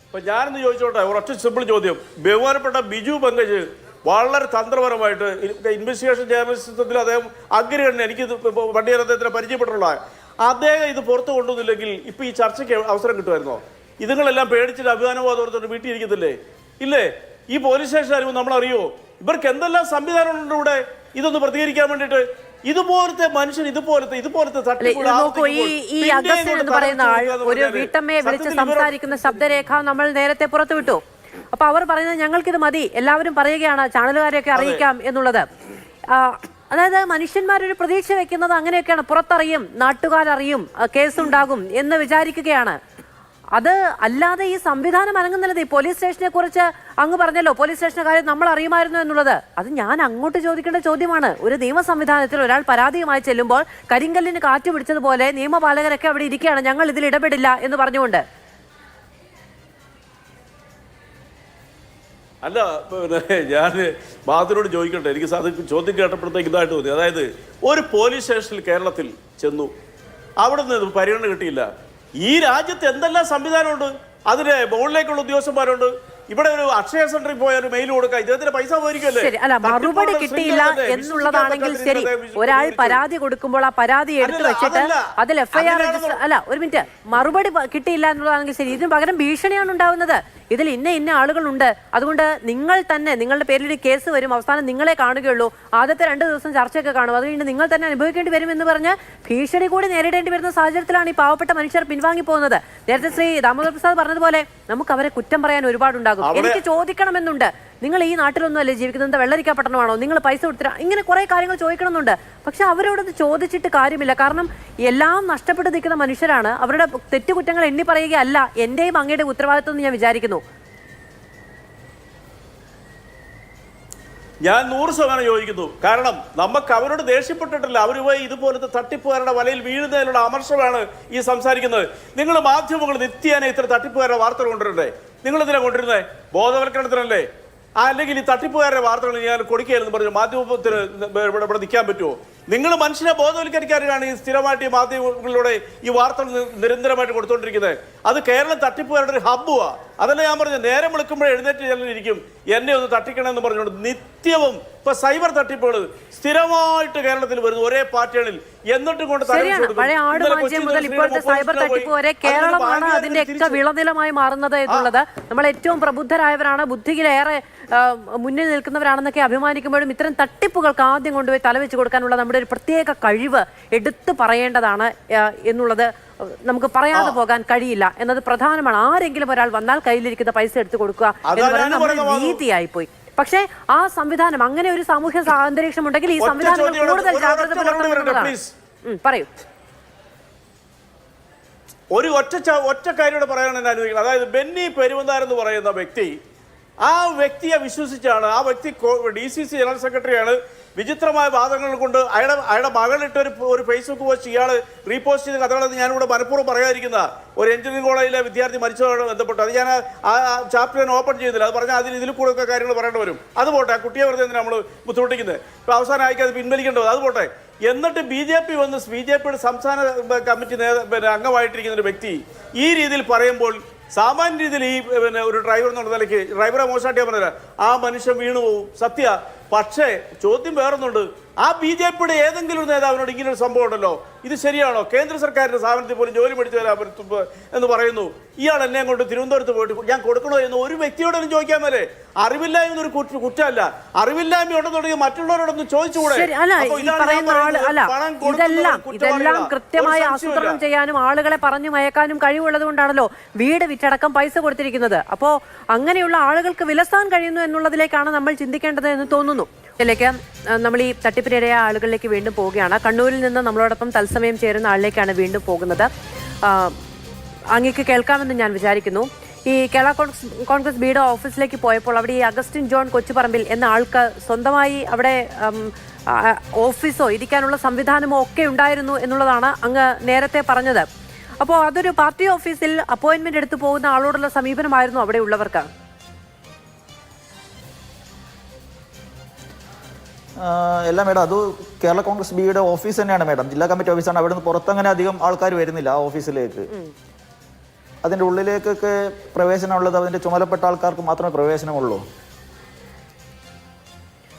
അപ്പൊ ഞാനെന്ന് ചോദിച്ചോട്ടെ, ഒരൊറ്റ സിമ്പിൾ ചോദ്യം. ബഹുമാനപ്പെട്ട ബിജു പങ്കജ് വളരെ തന്ത്രപരമായിട്ട് ഇൻവെസ്റ്റിഗേഷൻ ജേർണലിസത്തിൽ അദ്ദേഹം അഗ്രഗണ്യൻ, എനിക്കിത് വണ്ടിയാർ അദ്ദേഹത്തിനെ പരിചയപ്പെട്ടുള്ള അദ്ദേഹം ഇത് പുറത്തു കൊണ്ടുവന്നില്ലെങ്കിൽ ഇപ്പൊ ഈ ചർച്ചയ്ക്ക് അവസരം കിട്ടുമായിരുന്നോ? ഇതുങ്ങളെല്ലാം പേടിച്ചിട്ട് അഭിമാനബോധത്തോട് വീട്ടിൽ ഇരിക്കത്തില്ലേ? ഇല്ലേ? ഈ പോലീസ് സ്റ്റേഷൻ അറിയുമ്പോൾ നമ്മളറിയോ ഇവർക്ക് എന്തെല്ലാം സംവിധാനമുണ്ട് ഇവിടെ ഇതൊന്ന് പ്രതികരിക്കാൻ വേണ്ടിയിട്ട്? ഇതുപോലത്തെ മനുഷ്യൻ ഇതുപോലത്തെ ഈ അഗസ്റ്റിൻ എന്ന് പറയുന്ന ആൾ ഒരു വീട്ടമ്മയെ വിളിച്ച് സംസാരിക്കുന്ന ശബ്ദരേഖ നമ്മൾ നേരത്തെ പുറത്തുവിട്ടു. അപ്പൊ അവർ പറയുന്നത് ഞങ്ങൾക്കിത് മതി, എല്ലാവരും പറയുകയാണ് ചാനലുകാരെയൊക്കെ അറിയിക്കാം എന്നുള്ളത്. അതായത് മനുഷ്യന്മാരൊരു പ്രതീക്ഷ വെക്കുന്നത് അങ്ങനെയൊക്കെയാണ്. പുറത്തറിയും, നാട്ടുകാരറിയും, കേസുണ്ടാകും എന്ന് വിചാരിക്കുകയാണ്. അത് അല്ലാതെ ഈ സംവിധാനം അനങ്ങുന്നില്ലത്. ഈ പോലീസ് സ്റ്റേഷനെ കുറിച്ച് അങ്ങ് പറഞ്ഞല്ലോ, പോലീസ് സ്റ്റേഷന്റെ കാര്യം നമ്മൾ അറിയുമായിരുന്നു എന്നുള്ളത്. അത് ഞാൻ അങ്ങോട്ട് ചോദിക്കേണ്ട ചോദ്യമാണ്. ഒരു നിയമ സംവിധാനത്തിൽ ഒരാൾ പരാതിയുമായി ചെല്ലുമ്പോൾ കരിങ്കല്ലിന് കാറ്റ് പിടിച്ചതുപോലെ നിയമപാലകരൊക്കെ അവിടെ ഇരിക്കുകയാണ്, ഞങ്ങൾ ഇതിൽ ഇടപെടില്ല എന്ന് പറഞ്ഞുകൊണ്ട്. അല്ല, പിന്നെ ഞാൻ ബാദുരോട് ചോദിക്കട്ടെ, എനിക്ക് ചോദ്യം കേട്ടപ്പോഴത്തേക്ക് ഇതായിട്ട് തോന്നി. അതായത് ഒരു പോലീസ് സ്റ്റേഷനിൽ കേരളത്തിൽ ചെന്നു, അവിടെ നിന്ന് പരിഗണന കിട്ടിയില്ല. ഈ രാജ്യത്ത് എന്തെല്ലാം സംവിധാനമുണ്ട്, അതിന് മുകളിലേക്കുള്ള ഉദ്യോഗസ്ഥന്മാരുണ്ട്, ഇവിടെ ഒരു അക്ഷയ സെന്ററിൽ പോയ ഒരു മെയിൽ കൊടുക്കുക, ഇദ്ദേഹത്തിന് പൈസ പോയിരിക്കല്ലേ? ശരി, അല്ല മറുപടി കിട്ടിയില്ല എന്നുള്ളതാണെങ്കിൽ ശരി, ഒരാൾ പരാതി കൊടുക്കുമ്പോൾ ആ പരാതി എടുത്തു വെച്ചിട്ട് അതിൽ FIR രജിസ്റ്റർ, അല്ല ഒരു മിനിറ്റ്, മറുപടി കിട്ടിയില്ല എന്നുള്ളതാണെങ്കിൽ ശരി, ഇതിന് പകരം ഭീഷണിയാണ് ഉണ്ടാവുന്നത്. ഇതിൽ ഇന്ന ആളുകളുണ്ട്, അതുകൊണ്ട് നിങ്ങൾ തന്നെ നിങ്ങളുടെ പേരിൽ ഒരു കേസ് വരും, അവസാനം നിങ്ങളെ കാണുകയുള്ളൂ, ആദ്യത്തെ 2 ദിവസം ചർച്ചയൊക്കെ കാണും, അത് കഴിഞ്ഞ് നിങ്ങൾ തന്നെ അനുഭവിക്കേണ്ടി വരും എന്ന് പറഞ്ഞ് ഭീഷണി കൂടി നേരിടേണ്ടി വരുന്ന സാഹചര്യത്തിലാണ് ഈ പാവപ്പെട്ട മനുഷ്യർ പിൻവാങ്ങി പോകുന്നത്. നേരത്തെ ശ്രീ ദാമോദർ പ്രസാദ് പറഞ്ഞതുപോലെ നമുക്ക് അവരെ കുറ്റം പറയാൻ ഒരുപാടുണ്ടാകും. എനിക്ക് ചോദിക്കണമെന്നുണ്ട്, നിങ്ങൾ ഈ നാട്ടിലൊന്നും അല്ലേ ജീവിക്കുന്നത്, വെള്ളരിക്ക പട്ടണമാണോ, നിങ്ങൾ പൈസ കൊടുത്തിട്ട്, ഇങ്ങനെ കുറെ കാര്യങ്ങൾ ചോദിക്കണമെന്നുണ്ട്. പക്ഷെ അവരോടത് ചോദിച്ചിട്ട് കാര്യമില്ല. കാരണം എല്ലാം നഷ്ടപ്പെട്ട് നിൽക്കുന്ന മനുഷ്യരാണ്. അവരുടെ തെറ്റുകുറ്റങ്ങൾ എണ്ണി പറയുകയല്ല എന്റെയും അങ്ങയുടെ ഉത്തരവാദിത്വം എന്ന് ഞാൻ വിചാരിക്കുന്നു. ഞാൻ 100% യോജിക്കുന്നു. കാരണം നമുക്ക് അവരോട് ദേഷ്യപ്പെട്ടിട്ടില്ല. അവർ പോയി ഇതുപോലത്തെ തട്ടിപ്പുകാരുടെ വലയിൽ വീഴുന്നതിലുള്ള അമർഷമാണ് ഈ സംസാരിക്കുന്നത്. നിങ്ങൾ മാധ്യമങ്ങൾ നിത്യേന ഇത്ര തട്ടിപ്പുകാരുടെ വാർത്തകൾ കൊണ്ടുവരണ്ടേ? നിങ്ങൾ ഇതിനെ കൊണ്ടിരുന്നത് ബോധവൽക്കരണത്തിനല്ലേ? അല്ലെങ്കിൽ ഈ തട്ടിപ്പുകാരുടെ വാർത്തകൾ ഞാൻ കൊടുക്കുകയെന്ന് പറഞ്ഞു മാധ്യമത്തിന് ഇവിടെ നിൽക്കാൻ പറ്റുമോ? നിങ്ങൾ മനുഷ്യനെ ബോധവൽക്കരിക്കാനാണ് ഈ സ്ഥിരമായിട്ട് ഈ മാധ്യമങ്ങളിലൂടെ ഈ വാർത്തകൾ നിരന്തരമായിട്ട് കൊടുത്തുകൊണ്ടിരിക്കുന്നത്. അത് കേരളം തട്ടിപ്പുകാരുടെ ഒരു ഹബ്ബുവാ. അതല്ലേ ഞാൻ പറഞ്ഞു, നേരം വിളിക്കുമ്പോഴേ എഴുന്നേറ്റ് ചെല്ലിരിക്കും എന്നെ ഒന്ന് തട്ടിക്കണമെന്ന് പറഞ്ഞുകൊണ്ട് നിത്യവും ഇപ്പൊ സൈബർ തട്ടിപ്പുകൾ സ്ഥിരമായിട്ട് കേരളത്തിൽ വരുന്നു ഒരേ പാറ്റേണിൽ. എന്നിട്ടും കൊണ്ട് പഴയ ആട് മാഞ്ചിയം മുതൽ ഇപ്പോഴത്തെ സൈബർ തട്ടിപ്പ് വരെ കേരളമാണ് അതിന്റെ ഒക്കെ വിളനിലമായി മാറുന്നത് എന്നുള്ളത്. നമ്മൾ ഏറ്റവും പ്രബുദ്ധരായവരാണ്, ബുദ്ധിയിലേറെ മുന്നിൽ നിൽക്കുന്നവരാണെന്നൊക്കെ അഭിമാനിക്കുമ്പോഴും ഇത്തരം തട്ടിപ്പുകൾക്ക് ആദ്യം കൊണ്ടുപോയി തലവെച്ച് കൊടുക്കാനുള്ള നമ്മുടെ ഒരു പ്രത്യേക കഴിവ് എടുത്തു പറയേണ്ടതാണ് എന്നുള്ളത് നമുക്ക് പറയാതെ പോകാൻ കഴിയില്ല എന്നത് പ്രധാനമാണ്. ആരെങ്കിലും ഒരാൾ വന്നാൽ കയ്യിലിരിക്കുന്ന പൈസ എടുത്തു കൊടുക്കുക എന്ന് പറയുന്നത് നമ്മുടെ രീതിയായി പോയി. പക്ഷേ ആ സംവിധാനം, അങ്ങനെ ഒരു സാമൂഹ്യ അന്തരീക്ഷം ഉണ്ടെങ്കിൽ ഈ സംവിധാനങ്ങൾ കൂടുതൽ ജാഗ്രത പുലർത്തുന്നതാണ്. പറയൂ. ഒരു ഒറ്റ കാര്യം പറയാനാണ് ഞാൻ അനുഭവിക്കുന്നത്. അതായത് ബെന്നി പെരുവന്താരം എന്ന് പറയുന്ന വ്യക്തി, ആ വ്യക്തിയെ വിശ്വസിച്ചാണ്, ആ വ്യക്തി DCC ജനറൽ സെക്രട്ടറിയാണ്, വിചിത്രമായ വാദങ്ങൾ കൊണ്ട് അയാളുടെ മകളിട്ട് ഒരു ഫേസ്ബുക്ക് പോസ്റ്റ് ഇയാൾ റീപോസ്റ്റ് ചെയ്ത കഥകളെന്ന് ഞാനിവിടെ മനഃപൂർവ്വം പറയാതിരിക്കുന്ന ഒരു എഞ്ചിനീയറിംഗ് കോളേജിലെ വിദ്യാർത്ഥി മരിച്ചതുമായി ബന്ധപ്പെട്ട് അത് ഞാൻ ആ ചാപ്റ്റർ ഞാൻ ഓപ്പൺ ചെയ്യുന്നില്ല. അത് പറഞ്ഞാൽ ഇതിൽ കൂടെ ഒക്കെ കാര്യങ്ങൾ പറയേണ്ടി വരും. അത് പോട്ടെ, ആ കുട്ടിയെ വെറുതെ നമ്മൾ ബുദ്ധിമുട്ടിക്കുന്നത്. ഇപ്പോൾ അവസാനം അയക്കാതെ അത് പിൻവലിക്കേണ്ടത്, അത് പോട്ടെ. എന്നിട്ട് BJP വന്ന് BJPയുടെ സംസ്ഥാന കമ്മിറ്റി അംഗമായിട്ടിരിക്കുന്ന ഒരു വ്യക്തി ഈ രീതിയിൽ പറയുമ്പോൾ സാമാന്യ രീതിയിൽ ഈ ഒരു ഡ്രൈവർ എന്നുള്ള നിലയ്ക്ക് ഡ്രൈവറെ മോശമായിട്ട് പറഞ്ഞില്ല, ആ മനുഷ്യൻ വീണു പോവും, സത്യ. പക്ഷേ ചോദ്യം വേറൊന്നുണ്ട്, ആ BJPയുടെ ഏതെങ്കിലും ഒരു നേതാവിനോട് ഇങ്ങനൊരു സംഭവം ഉണ്ടല്ലോ, ഇത് ശരിയാണോ? കേന്ദ്ര സർക്കാരിന്റെ സ്ഥാപനത്തിൽ പോലും ജോലി പഠിച്ചു തരാൻ എന്ന് പറയുന്നു. ഇയാൾ എന്നെ കൊണ്ട് തിരുവനന്തപുരത്ത് പോയിട്ട് ഞാൻ കൊടുക്കണോ എന്ന് ഒരു വ്യക്തിയോടൊന്നും ചോദിക്കാൻ മേലെ. അറിവില്ലായ്മ ഒരു കുറ്റമല്ല, അറിവില്ലായ്മ ഉണ്ടെന്നുണ്ടെങ്കിൽ മറ്റുള്ളവരോടൊന്നും ചോദിച്ചുകൂടെ? ഇതെല്ലാം കൃത്യമായി ആസൂത്രണം ചെയ്യാനും ആളുകളെ പറഞ്ഞു മയക്കാനും കഴിവുള്ളത് കൊണ്ടാണല്ലോ വീട് വിറ്റടക്കം പൈസ കൊടുത്തിരിക്കുന്നത്. അപ്പോ അങ്ങനെയുള്ള ആളുകൾക്ക് വിലസാൻ കഴിയുന്നു എന്നുള്ളതിലേക്കാണ് നമ്മൾ ചിന്തിക്കേണ്ടത് എന്ന് തോന്നുന്നു. ഇതിലേക്ക് നമ്മൾ ഈ തട്ടിപ്പിനിരയായ ആളുകളിലേക്ക് വീണ്ടും പോവുകയാണ്. കണ്ണൂരിൽ നിന്ന് നമ്മളോടൊപ്പം തത്സമയം ചേരുന്ന ആളിലേക്കാണ് വീണ്ടും പോകുന്നത്. അങ്ങേക്ക് കേൾക്കാമെന്ന് ഞാൻ വിചാരിക്കുന്നു. ഈ കേരള കോൺഗ്രസ് ബിയുടെ ഓഫീസിലേക്ക് പോയപ്പോൾ അവിടെ ഈ അഗസ്റ്റിൻ ജോൺ കൊച്ചുപറമ്പിൽ എന്ന ആൾക്ക് സ്വന്തമായി അവിടെ ഓഫീസോ ഇരിക്കാനുള്ള സംവിധാനമോ ഒക്കെ ഉണ്ടായിരുന്നു എന്നുള്ളതാണ് അങ്ങ് നേരത്തെ പറഞ്ഞത്. അപ്പോൾ അതൊരു പാർട്ടി ഓഫീസിൽ അപ്പോയിന്റ്മെന്റ് എടുത്തു പോകുന്ന ആളോടുള്ള സമീപനമായിരുന്നു അവിടെ ഉള്ളവർക്ക്? അല്ല മേഡം, അത് കേരള കോൺഗ്രസ് ബിയുടെ ഓഫീസ് തന്നെയാണ് മേഡം, ജില്ലാ കമ്മിറ്റി ഓഫീസാണ്. അവിടെ നിന്ന് പുറത്തങ്ങനെ അധികം ആൾക്കാർ വരുന്നില്ല ആ ഓഫീസിലേക്ക്. അതിൻ്റെ ഉള്ളിലേക്കൊക്കെ പ്രവേശനമുള്ളത് അതിൻ്റെ ചുമതലപ്പെട്ട ആൾക്കാർക്ക് മാത്രമേ പ്രവേശനമുള്ളൂ.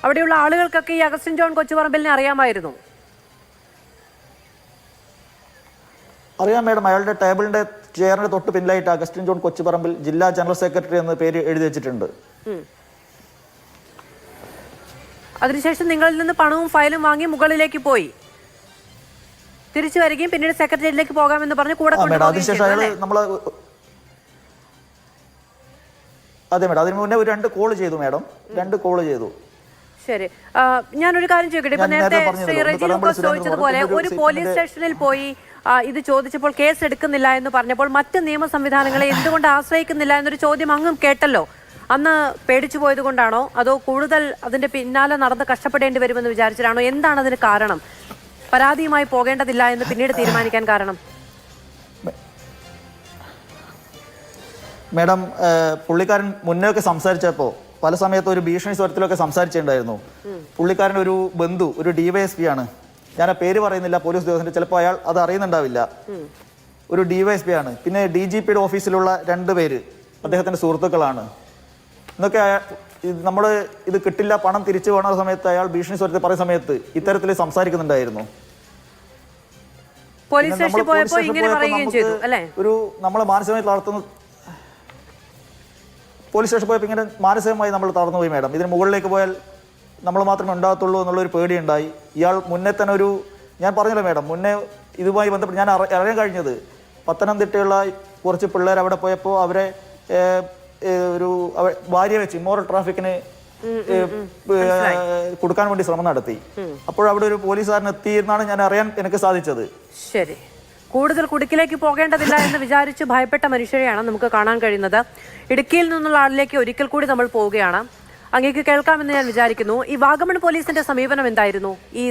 അവിടെയുള്ള ആളുകൾക്കൊക്കെ ഈ അഗസ്റ്റിൻ ജോൺ കൊച്ചുപറമ്പിലിനെ അറിയാമായിരുന്നു? അറിയാം മേഡം, അയാളുടെ ടേബിളിന്റെ ചെയറിന്റെ തൊട്ട് പിന്നിലായിട്ട് അഗസ്റ്റിൻ ജോൺ കൊച്ചുപറമ്പിൽ ജില്ലാ ജനറൽ സെക്രട്ടറി എന്ന പേര് എഴുതി വെച്ചിട്ടുണ്ട്. അതിനുശേഷം നിങ്ങളിൽ നിന്ന് പണവും ഫയലും വാങ്ങി മുകളിലേക്ക് പോയി തിരിച്ചു വരികയും പിന്നീട് സെക്രട്ടേറിയറ്റിലേക്ക് പോകാമെന്ന് പറഞ്ഞ് കൂടെ അതിനുശേഷം അയാൾ നമ്മൾ അതെ മേഡം, അതിന് മുന്നേ ഒരു 2 കോൾ ചെയ്തു മേഡം, 2 കോൾ ചെയ്തു. ശരി, ഞാനൊരു കാര്യം ചോദിക്കട്ടെ. ഇപ്പൊ നേരത്തെ ശ്രീ റെജി ലൂക്കോസ് ചോദിച്ചതുപോലെ ഒരു പോലീസ് സ്റ്റേഷനിൽ പോയി ഇത് ചോദിച്ചപ്പോൾ കേസ് എടുക്കുന്നില്ല എന്ന് പറഞ്ഞപ്പോൾ മറ്റ് നിയമ സംവിധാനങ്ങളെ എന്തുകൊണ്ട് ആശ്രയിക്കുന്നില്ല എന്നൊരു ചോദ്യം അങ്ങും കേട്ടല്ലോ. അന്ന് പേടിച്ചു പോയത് കൊണ്ടാണോ അതോ കൂടുതൽ അതിന്റെ പിന്നാലെ നടന്ന് കഷ്ടപ്പെടേണ്ടി വരുമെന്ന് വിചാരിച്ചിട്ടാണോ? എന്താണ് അതിന് കാരണം? പരാതിയുമായി പോകേണ്ടതില്ല എന്ന് പിന്നീട് തീരുമാനിക്കാൻ കാരണം? മേഡം, പുള്ളിക്കാരൻ മുന്നേ ഒക്കെ സംസാരിച്ചപ്പോൾ പല സമയത്ത് ഒരു ഭീഷണി സ്വരത്തിലൊക്കെ സംസാരിച്ചിട്ടുണ്ടായിരുന്നു. പുള്ളിക്കാരൻ ഒരു ബന്ധു, ഒരു DYSP ആണ്, ഞാൻ ആ പേര് പറയുന്നില്ല, പോലീസ് ഉദ്യോഗസ്ഥന്റെ, ചിലപ്പോൾ അയാൾ അത് അറിയുന്നുണ്ടാവില്ല, ഒരു DYSP ആണ്. പിന്നെ DGPയുടെ ഓഫീസിലുള്ള 2 പേര് അദ്ദേഹത്തിന്റെ സുഹൃത്തുക്കളാണ്. എന്നൊക്കെ നമ്മൾ ഇത് കിട്ടില്ല, പണം തിരിച്ചു വേണ സമയത്ത് അയാൾ ഭീഷണി സ്വരത്തിൽ പറയുന്ന സമയത്ത് ഇത്തരത്തിൽ സംസാരിക്കുന്നുണ്ടായിരുന്നു. പോലീസ് സ്റ്റേഷനിൽ പോയപ്പോൾ ഇങ്ങനെ പറയുകയും ചെയ്തു അല്ലേ? ഒരു നമ്മളെ മാനസികമായി തളർത്തുന്ന പോലീസ് സ്റ്റേഷൻ പോയപ്പോൾ ഇങ്ങനെ മാനസികമായി നമ്മൾ തളർന്നു പോയി മാഡം. ഇതിന് മുകളിലേക്ക് പോയാൽ നമ്മൾ മാത്രമേ ഉണ്ടാകത്തുള്ളൂ എന്നുള്ളൊരു പേടിയുണ്ടായി. ഇയാൾ മുന്നേ തന്നെ ഞാൻ പറഞ്ഞല്ലോ മാഡം, മുന്നേ ഇതുമായി ബന്ധപ്പെട്ട് ഞാൻ അറിയാൻ കഴിഞ്ഞത് പത്തനംതിട്ടയുള്ള കുറച്ച് പിള്ളേർ അവിടെ പോയപ്പോൾ അവരെ ഭാര്യയെ വെച്ച് ഇമ്മോറൽ ട്രാഫിക്കിന് കൊടുക്കാൻ വേണ്ടി ശ്രമം നടത്തി. അപ്പോഴവിടെ ഒരു പോലീസുകാരൻ എത്തിയെന്നാണ് ഞാൻ അറിയാൻ എനിക്ക് സാധിച്ചത്. ശരി, കൂടുതൽ കുടുക്കിലേക്ക് പോകേണ്ടതില്ല എന്ന് വിചാരിച്ച് ഭയപ്പെട്ട മനുഷ്യരെയാണ് നമുക്ക് കാണാൻ കഴിയുന്നത്. ഇടുക്കിയിൽ നിന്നുള്ള ആളിലേക്ക് ഒരിക്കൽ കൂടി നമ്മൾ പോവുകയാണ്. അങ്ങേക്ക് കേൾക്കാമെന്ന് ഞാൻ വിചാരിക്കുന്നു. ഈ വാഗമൺ പോലീസിന്റെ സമീപനം എന്തായിരുന്നു ഈ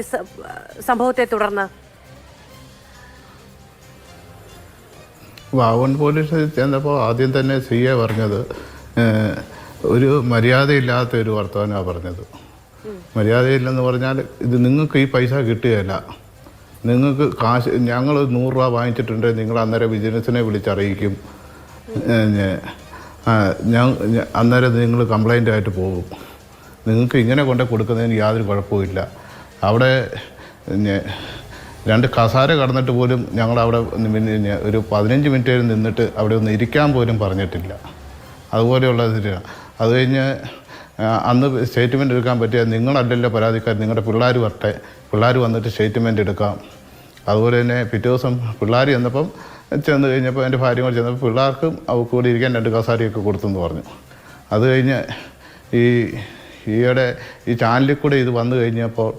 സംഭവത്തെ തുടർന്ന്? വാഗമൺ പോലീസ് ചെന്നപ്പോൾ ആദ്യം തന്നെ സിയെ പറഞ്ഞത് ഒരു മര്യാദയില്ലാത്ത ഒരു വർത്തമാനമാണ് പറഞ്ഞത്. മര്യാദയില്ലെന്ന് പറഞ്ഞാൽ ഇത് നിങ്ങൾക്ക് ഈ പൈസ കിട്ടുകയില്ല, നിങ്ങൾക്ക് കാശ് ഞങ്ങൾ 100 രൂപ വാങ്ങിച്ചിട്ടുണ്ട്, നിങ്ങൾ അന്നേരം വിജിലൻസിനെ വിളിച്ചറിയിക്കും, അന്നേരം നിങ്ങൾ കംപ്ലൈൻ്റ് ആയിട്ട് പോകും, നിങ്ങൾക്ക് ഇങ്ങനെ കൊണ്ട് കൊടുക്കുന്നതിന് യാതൊരു കുഴപ്പമില്ല. അവിടെ 2 കസാര കടന്നിട്ട് പോലും ഞങ്ങളവിടെ ഒരു 15 മിനിറ്റ് നിന്നിട്ട് അവിടെ ഒന്ന് ഇരിക്കാൻ പോലും പറഞ്ഞിട്ടില്ല. അതുപോലെയുള്ള ഇതിലാണ്. അത് കഴിഞ്ഞ് അന്ന് സ്റ്റേറ്റ്മെൻറ്റ് എടുക്കാൻ പറ്റിയ നിങ്ങളല്ലല്ലോ പരാതിക്കാർ, നിങ്ങളുടെ പിള്ളേർ വരട്ടെ, പിള്ളേർ വന്നിട്ട് സ്റ്റേറ്റ്മെൻറ്റ് എടുക്കാം. അതുപോലെ തന്നെ പിറ്റേ ദിവസം പിള്ളേർ ചെന്നപ്പം ചെന്ന് കഴിഞ്ഞപ്പോൾ എൻ്റെ ഭാര്യ കൂടെ ചെന്നപ്പോൾ പിള്ളേർക്കും കൂടി ഇരിക്കാൻ 2 കസാരയൊക്കെ കൊടുത്തെന്ന് പറഞ്ഞു. അത് കഴിഞ്ഞ് ഈയിടെ ഈ ചാനലിൽ കൂടെ ഇത് വന്നു കഴിഞ്ഞപ്പോൾ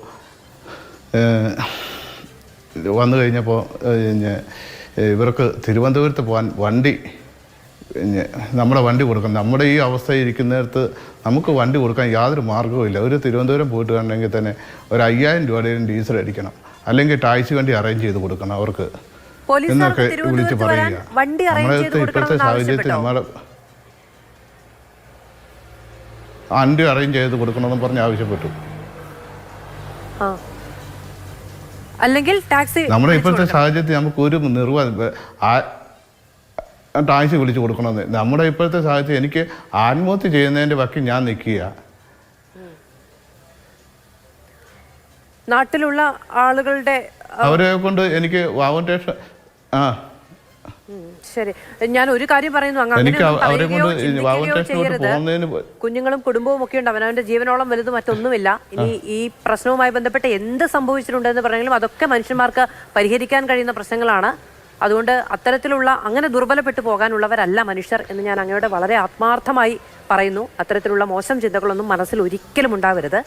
ഇവർക്ക് തിരുവനന്തപുരത്ത് പോകാൻ നമ്മുടെ വണ്ടി കൊടുക്കണം. നമ്മുടെ ഈ അവസ്ഥയിൽ ഇരിക്കുന്നിടത്ത് നമുക്ക് വണ്ടി കൊടുക്കാൻ യാതൊരു മാർഗ്ഗവുമില്ല. ഒരു തിരുവനന്തപുരം പോയിട്ട് വരണമെങ്കിൽ തന്നെ ഒരു 5000 രൂപയുടെയും ഡീസൽ അടിക്കണം, അല്ലെങ്കിൽ ടാക്സി വണ്ടി അറേഞ്ച് ചെയ്ത് കൊടുക്കണം അവർക്ക് എന്നൊക്കെ വിളിച്ച് പറയുക. നമ്മളത്തെ ഇപ്പോഴത്തെ സാഹചര്യത്തിൽ നമ്മുടെ വണ്ടി അറേഞ്ച് ചെയ്ത് കൊടുക്കണമെന്ന് പറഞ്ഞ് ആവശ്യപ്പെട്ടു. അല്ലെങ്കിൽ ടാക്സി നമ്മുടെ ഇപ്പോഴത്തെ സാഹചര്യത്തിൽ നമുക്ക് ഒരു ടാക്സി വിളിച്ചു കൊടുക്കണമെന്ന്. നമ്മുടെ ഇപ്പോഴത്തെ സാഹചര്യം എനിക്ക് ആത്മഹത്യ ചെയ്യുന്നതിന്റെ വക്കിൽ ഞാൻ നിൽക്കുക. നാട്ടിലുള്ള ആളുകളുടെ അവരെ കൊണ്ട് എനിക്ക് വാവന്റേഷൻ ശരി, ഞാൻ ഒരു കാര്യം പറയുന്നു, കുഞ്ഞുങ്ങളും കുടുംബവും ഒക്കെ ഉണ്ട്, അവനവന്റെ ജീവനോളം വലുത് മറ്റൊന്നുമില്ല. ഇനി ഈ പ്രശ്നവുമായി ബന്ധപ്പെട്ട് എന്ത് സംഭവിച്ചിട്ടുണ്ടെന്ന് പറഞ്ഞെങ്കിലും അതൊക്കെ മനുഷ്യന്മാർക്ക് പരിഹരിക്കാൻ കഴിയുന്ന പ്രശ്നങ്ങളാണ്. അതുകൊണ്ട് അത്തരത്തിലുള്ള അങ്ങനെ ദുർബലപ്പെട്ടു പോകാനുള്ളവരല്ല മനുഷ്യർ എന്ന് ഞാൻ അങ്ങയോട് വളരെ ആത്മാർത്ഥമായി പറയുന്നു. അത്തരത്തിലുള്ള മോശം ചിന്തകളൊന്നും മനസ്സിൽ ഒരിക്കലും ഉണ്ടാവരുത്.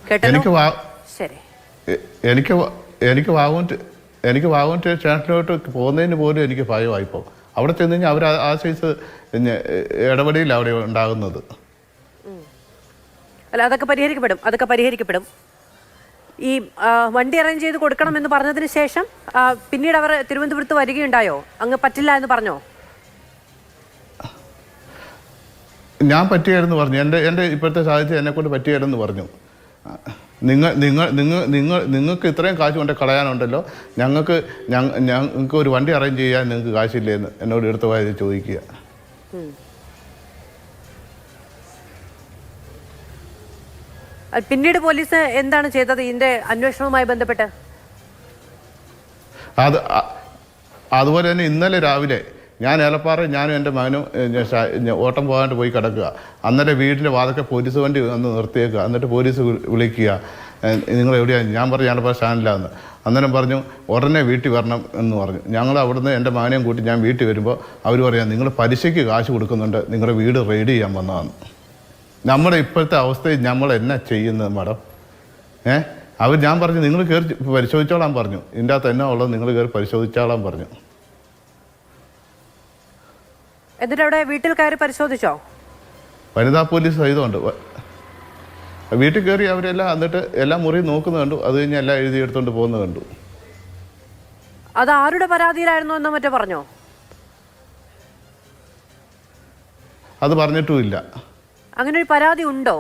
കേട്ടോ? ശരി. എനിക്ക് വാഗമൺ സ്റ്റേഷനിലോട്ട് പോകുന്നതിന് പോലും എനിക്ക് ഭയമായിപ്പോൾ. അവിടെ ചെന്ന് കഴിഞ്ഞാൽ അവർ ആ സൈസ് ഇടപെടലിൽ അവിടെ ഉണ്ടാകുന്നത്. അല്ല, അതൊക്കെ പരിഹരിക്കപ്പെടും. ഈ വണ്ടി അറേഞ്ച് ചെയ്ത് കൊടുക്കണം എന്ന് പറഞ്ഞതിന് ശേഷം പിന്നീട് അവർ തിരുവനന്തപുരത്ത് വരികയുണ്ടായോ? അങ്ങ് പറ്റില്ല എന്ന് പറഞ്ഞോ? ഞാൻ പറ്റിയായിരുന്നു പറഞ്ഞു. എൻ്റെ ഇപ്പോഴത്തെ സാഹചര്യം എന്നെക്കൊണ്ട് പറ്റിയായിരുന്നു പറഞ്ഞു. നിങ്ങൾക്ക് ഇത്രയും കാശ് കൊണ്ട് കളയാനുണ്ടല്ലോ, ഞങ്ങൾക്ക് ഒരു വണ്ടി അറേഞ്ച് ചെയ്യാൻ നിങ്ങൾക്ക് കാശില്ലേന്ന് എന്നോട് എടുത്തു പോയത് ചോദിക്കുക. പിന്നീട് പോലീസ് എന്താണ് ചെയ്തത് ഇതിന്റെ അന്വേഷണവുമായി ബന്ധപ്പെട്ട്? അതുപോലെ തന്നെ ഇന്നലെ രാവിലെ ഞാൻ ഏലപ്പാറ ഞാനും എൻ്റെ മകനും ഓട്ടം പോകാണ്ട് പോയി കിടക്കുക. അന്നേരം വീട്ടിലെ വാതൊക്കെ പോലീസ് വണ്ടി വന്ന് നിർത്തിയേക്കുക. എന്നിട്ട് പോലീസ് വിളിക്കുക, നിങ്ങൾ എവിടെയാണ്? ഞാൻ പറഞ്ഞു ഞാനിപ്പോൾ സ്റ്റാൻഡിലാന്ന്. അന്നേരം പറഞ്ഞു ഉടനെ വീട്ടിൽ വരണം എന്ന് പറഞ്ഞു. ഞങ്ങൾ അവിടുന്ന് എൻ്റെ മകനെയും കൂട്ടി ഞാൻ വീട്ടിൽ വരുമ്പോൾ അവർ പറയാം നിങ്ങൾ പലിശയ്ക്ക് കാശ് കൊടുക്കുന്നുണ്ട്, നിങ്ങളുടെ വീട് റെയ്ഡ് ചെയ്യാൻ വന്നതാണ്. നമ്മുടെ ഇപ്പോഴത്തെ അവസ്ഥയിൽ നമ്മൾ എന്നാ ചെയ്യുന്നത് മാഡം? ഞാൻ പറഞ്ഞു നിങ്ങൾ കയറി പരിശോധിച്ചോളാൻ പറഞ്ഞു. ഇതിൻ്റെ അകത്ത് എന്നാ ഉള്ളത് നിങ്ങൾ കയറി പരിശോധിച്ചോളാൻ പറഞ്ഞു. എന്നിട്ട് അവിടെ വീട്ടിൽ കയറി പരിശോധിച്ചോ? വനിതാ പോലീസ് സഹിതമുണ്ട്. വീട്ടിൽ കയറി അവരെല്ലാം എന്നിട്ട് എല്ലാം മുറി നോക്കുന്നത് കണ്ടു. അത് കഴിഞ്ഞ് എല്ലാം എഴുതിയെടുത്തോണ്ട് പോകുന്നത് കണ്ടു. അത് ആരുടെ പരാതിയിലായിരുന്നു എന്നോ മറ്റോ പറഞ്ഞോ? അത് പറഞ്ഞിട്ടുമില്ല. അങ്ങനെ ഒരു പരാതി ഉണ്ടോ?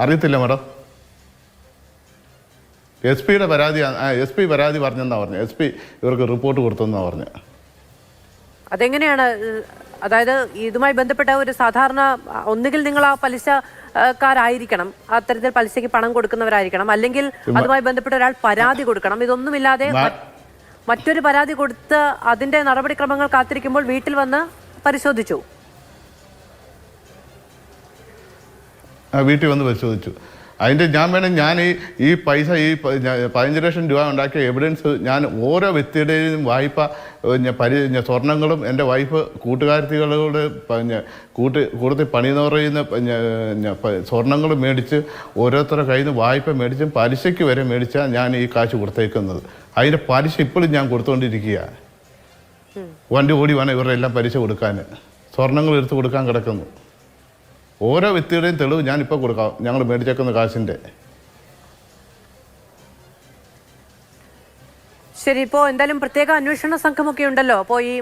അറിയത്തില്ല മാഡം. SP പരാതി പറഞ്ഞെന്നാ പറഞ്ഞു. SP ഇവർക്ക് റിപ്പോർട്ട് കൊടുത്തെന്നാ പറഞ്ഞു. അതെങ്ങനെയാണ്? അതായത് ഇതുമായി ബന്ധപ്പെട്ട ഒരു സാധാരണ ഒന്നുകിൽ നിങ്ങൾ ആ പലിശക്കാരായിരിക്കണം, അത്തരത്തിൽ പലിശയ്ക്ക് പണം കൊടുക്കുന്നവരായിരിക്കണം, അല്ലെങ്കിൽ അതുമായി ബന്ധപ്പെട്ട ഒരാൾ പരാതി കൊടുക്കണം. ഇതൊന്നുമില്ലാതെ മറ്റൊരു പരാതി കൊടുത്ത് അതിന്റെ നടപടിക്രമങ്ങൾ കാത്തിരിക്കുമ്പോൾ വീട്ടിൽ വന്ന് പരിശോധിച്ചു. വീട്ടിൽ വന്ന് പരിശോധിച്ചു. അതിൻ്റെ ഞാൻ ഈ പൈസ 15 ലക്ഷം രൂപ ഉണ്ടാക്കിയ എവിഡൻസ് ഞാൻ ഓരോ വ്യക്തിയുടെയും വായ്പ സ്വർണ്ണങ്ങളും എൻ്റെ വൈഫ് കൂട്ടുകാരത്തികളോട് കൂട്ടത്തിൽ പണിയെന്ന് പറയുന്ന സ്വർണ്ണങ്ങൾ മേടിച്ച് ഓരോരുത്തരുടെ കയ്യിൽ നിന്ന് വായ്പ മേടിച്ചും പലിശയ്ക്ക് വരെ മേടിച്ചാൽ ഞാൻ ഈ കാശ് കൊടുത്തേക്കുന്നത്. അതിൻ്റെ പലിശ ഇപ്പോഴും ഞാൻ കൊടുത്തുകൊണ്ടിരിക്കുക. വണ്ടി ഓടി വേണം ഇവരുടെ എല്ലാം പലിശ കൊടുക്കാൻ, സ്വർണ്ണങ്ങൾ എടുത്ത് കൊടുക്കാൻ കിടക്കുന്നു. ഓരോ വ്യക്തിയുടെയും തെളിവ് ഞാനിപ്പോൾ കൊടുക്കാം, ഞങ്ങൾ മേടിച്ചേക്കുന്ന കാശിൻ്റെ. ശരി, ഇപ്പോൾ എന്തായാലും പ്രത്യേക അന്വേഷണ സംഘമൊക്കെ ഉണ്ടല്ലോ. അപ്പോൾ ഈ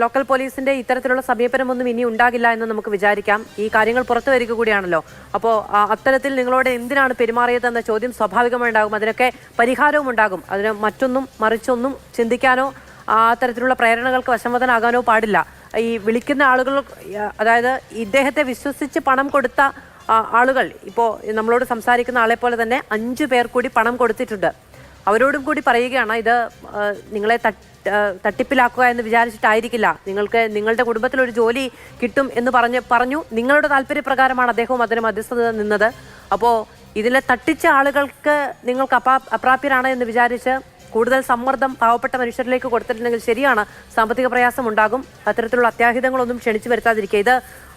ലോക്കൽ പോലീസിന്റെ ഇത്തരത്തിലുള്ള സമീപനമൊന്നും ഇനി ഉണ്ടാകില്ല എന്ന് നമുക്ക് വിചാരിക്കാം. ഈ കാര്യങ്ങൾ പുറത്തു വരിക കൂടിയാണല്ലോ. അപ്പോൾ അത്തരത്തിൽ നിങ്ങളോട് എന്തിനാണ് പെരുമാറിയതെന്ന ചോദ്യം സ്വാഭാവികമായി ഉണ്ടാകും. അതിനൊക്കെ പരിഹാരവും ഉണ്ടാകും. അതിന് മറ്റൊന്നും മറിച്ചൊന്നും ചിന്തിക്കാനോ അത്തരത്തിലുള്ള പ്രേരണകൾക്ക് വശംവദനാകാനോ പാടില്ല. ഈ വിളിക്കുന്ന ആളുകൾ, അതായത് ഇദ്ദേഹത്തെ വിശ്വസിച്ച് പണം കൊടുത്ത ആളുകൾ, ഇപ്പോൾ നമ്മളോട് സംസാരിക്കുന്ന ആളെ പോലെ തന്നെ 5 പേർ കൂടി പണം കൊടുത്തിട്ടുണ്ട്. അവരോടും കൂടി പറയുകയാണ്, ഇത് നിങ്ങളെ തട്ടിപ്പിലാക്കുക എന്ന് വിചാരിച്ചിട്ടായിരിക്കില്ല, നിങ്ങൾക്ക് നിങ്ങളുടെ കുടുംബത്തിൽ ഒരു ജോലി കിട്ടും എന്ന് പറഞ്ഞു. നിങ്ങളുടെ താല്പര്യപ്രകാരമാണ് അദ്ദേഹവും അതിന് മധ്യസ്ഥത നിന്നത്. അപ്പോൾ ഇതിലെ തട്ടിച്ച ആളുകൾക്ക് നിങ്ങൾക്ക് അപ്രാപ്യരാണ് എന്ന് വിചാരിച്ച് കൂടുതൽ സമ്മർദ്ദം പാവപ്പെട്ട മനുഷ്യരിലേക്ക് കൊടുത്തിട്ടുണ്ടെങ്കിൽ ശരിയാണ്, സാമ്പത്തിക പ്രയാസം ഉണ്ടാകും. അത്തരത്തിലുള്ള അത്യാഹിതങ്ങളൊന്നും ക്ഷണിച്ചു വരുത്താതിരിക്കുക. ഇത്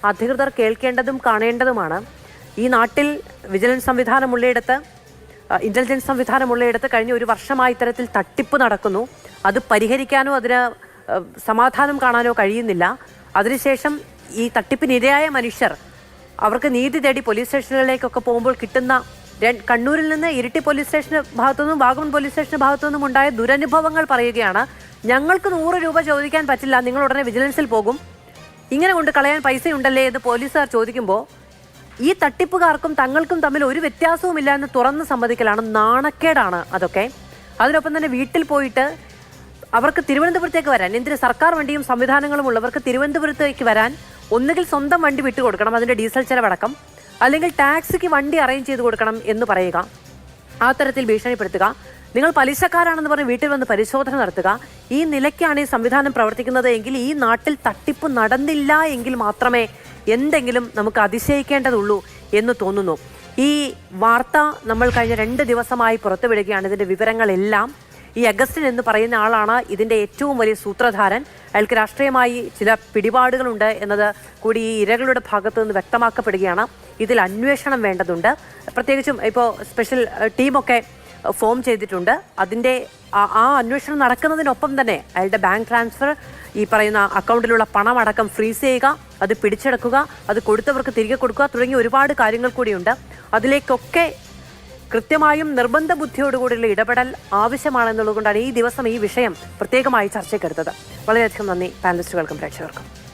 അധികൃതർ കേൾക്കേണ്ടതും കാണേണ്ടതുമാണ്. ഈ നാട്ടിൽ വിജിലൻസ് സംവിധാനമുള്ളയിടത്ത്, ഇന്റലിജൻസ് സംവിധാനമുള്ളയിടത്ത് കഴിഞ്ഞ 1 വർഷമായി ഇത്തരത്തിൽ തട്ടിപ്പ് നടക്കുന്നു. അത് പരിഹരിക്കാനോ അതിന് സമാധാനം കാണാനോ കഴിയുന്നില്ല. അതിനുശേഷം ഈ തട്ടിപ്പിനിരയായ മനുഷ്യർ അവർക്ക് നീതി തേടി പോലീസ് സ്റ്റേഷനുകളിലേക്കൊക്കെ പോകുമ്പോൾ കിട്ടുന്ന കണ്ണൂരിൽ നിന്ന് ഇരിട്ടി പോലീസ് സ്റ്റേഷന് ഭാഗത്തുനിന്നും വാഗമൺ പോലീസ് സ്റ്റേഷന് ഭാഗത്തുനിന്നും ഉണ്ടായ ദുരനുഭവങ്ങൾ പറയുകയാണ്. ഞങ്ങൾക്ക് 100 രൂപ ചോദിക്കാൻ പറ്റില്ല, നിങ്ങൾ ഉടനെ വിജിലൻസിൽ പോകും, ഇങ്ങനെ കൊണ്ട് കളയാൻ പൈസയുണ്ടല്ലേ എന്ന് പോലീസുകാർ ചോദിക്കുമ്പോൾ ഈ തട്ടിപ്പുകാർക്കും തങ്ങൾക്കും തമ്മിൽ ഒരു വ്യത്യാസവുമില്ല എന്ന് തുറന്ന് സമ്മതിക്കലാണ്. നാണക്കേടാണ് അതൊക്കെ. അതിനൊപ്പം തന്നെ വീട്ടിൽ പോയിട്ട് അവർക്ക് തിരുവനന്തപുരത്തേക്ക് വരാൻ, എന്തിന് സർക്കാർ വണ്ടിയും സംവിധാനങ്ങളും ഉള്ളവർക്ക് തിരുവനന്തപുരത്തേക്ക് വരാൻ ഒന്നുകിൽ സ്വന്തം വണ്ടി വിട്ടുകൊടുക്കണം, അതിൻ്റെ ഡീസൽ ചെലവടക്കം, അല്ലെങ്കിൽ ടാക്സിക്ക് വണ്ടി അറേഞ്ച് ചെയ്ത് കൊടുക്കണം എന്ന് പറയുക, ആ തരത്തിൽ ഭീഷണിപ്പെടുത്തുക, നിങ്ങൾ പലിശക്കാരാണെന്ന് പറഞ്ഞ് വീട്ടിൽ വന്ന് പരിശോധന നടത്തുക. ഈ നിലയ്ക്കാണ് ഈ സംവിധാനം പ്രവർത്തിക്കുന്നത് എങ്കിൽ ഈ നാട്ടിൽ തട്ടിപ്പ് നടന്നില്ല എങ്കിൽ മാത്രമേ എന്തെങ്കിലും നമുക്ക് അതിശയിക്കേണ്ടതുള്ളൂ എന്ന് തോന്നുന്നു. ഈ വാർത്ത നമ്മൾ കഴിഞ്ഞ 2 ദിവസമായി പുറത്തുവിടുകയാണ്. ഇതിൻ്റെ വിവരങ്ങളെല്ലാം ഈ അഗസ്റ്റിൻ എന്ന് പറയുന്ന ആളാണ് ഇതിൻ്റെ ഏറ്റവും വലിയ സൂത്രധാരൻ. അയാൾക്ക് രാഷ്ട്രീയമായി ചില പിടിപാടുകളുണ്ട് എന്നത് കൂടി ഈ ഇരകളുടെ ഭാഗത്തു നിന്ന് വ്യക്തമാക്കപ്പെടുകയാണ്. ഇതിൽ അന്വേഷണം വേണ്ടതുണ്ട്. പ്രത്യേകിച്ചും ഇപ്പോൾ സ്പെഷ്യൽ ടീമൊക്കെ ഫോം ചെയ്തിട്ടുണ്ട്. അതിൻ്റെ ആ അന്വേഷണം നടക്കുന്നതിനൊപ്പം തന്നെ അയാളുടെ ബാങ്ക് ട്രാൻസ്ഫർ, ഈ പറയുന്ന അക്കൗണ്ടിലുള്ള പണമടക്കം ഫ്രീസ് ചെയ്യുക, അത് പിടിച്ചെടുക്കുക, അത് കൊടുത്തവർക്ക് തിരികെ കൊടുക്കുക തുടങ്ങിയ ഒരുപാട് കാര്യങ്ങൾ കൂടിയുണ്ട്. അതിലേക്കൊക്കെ കൃത്യമായും നിർബന്ധ ബുദ്ധിയോടുകൂടിയുള്ള ഇടപെടൽ ആവശ്യമാണെന്നുള്ളതുകൊണ്ടാണ് ഈ ദിവസം ഈ വിഷയം പ്രത്യേകമായി ചർച്ചയ്ക്കെടുത്തത്. വളരെയധികം നന്ദി പാനലിസ്റ്റുകൾക്കും പ്രേക്ഷകർക്കും.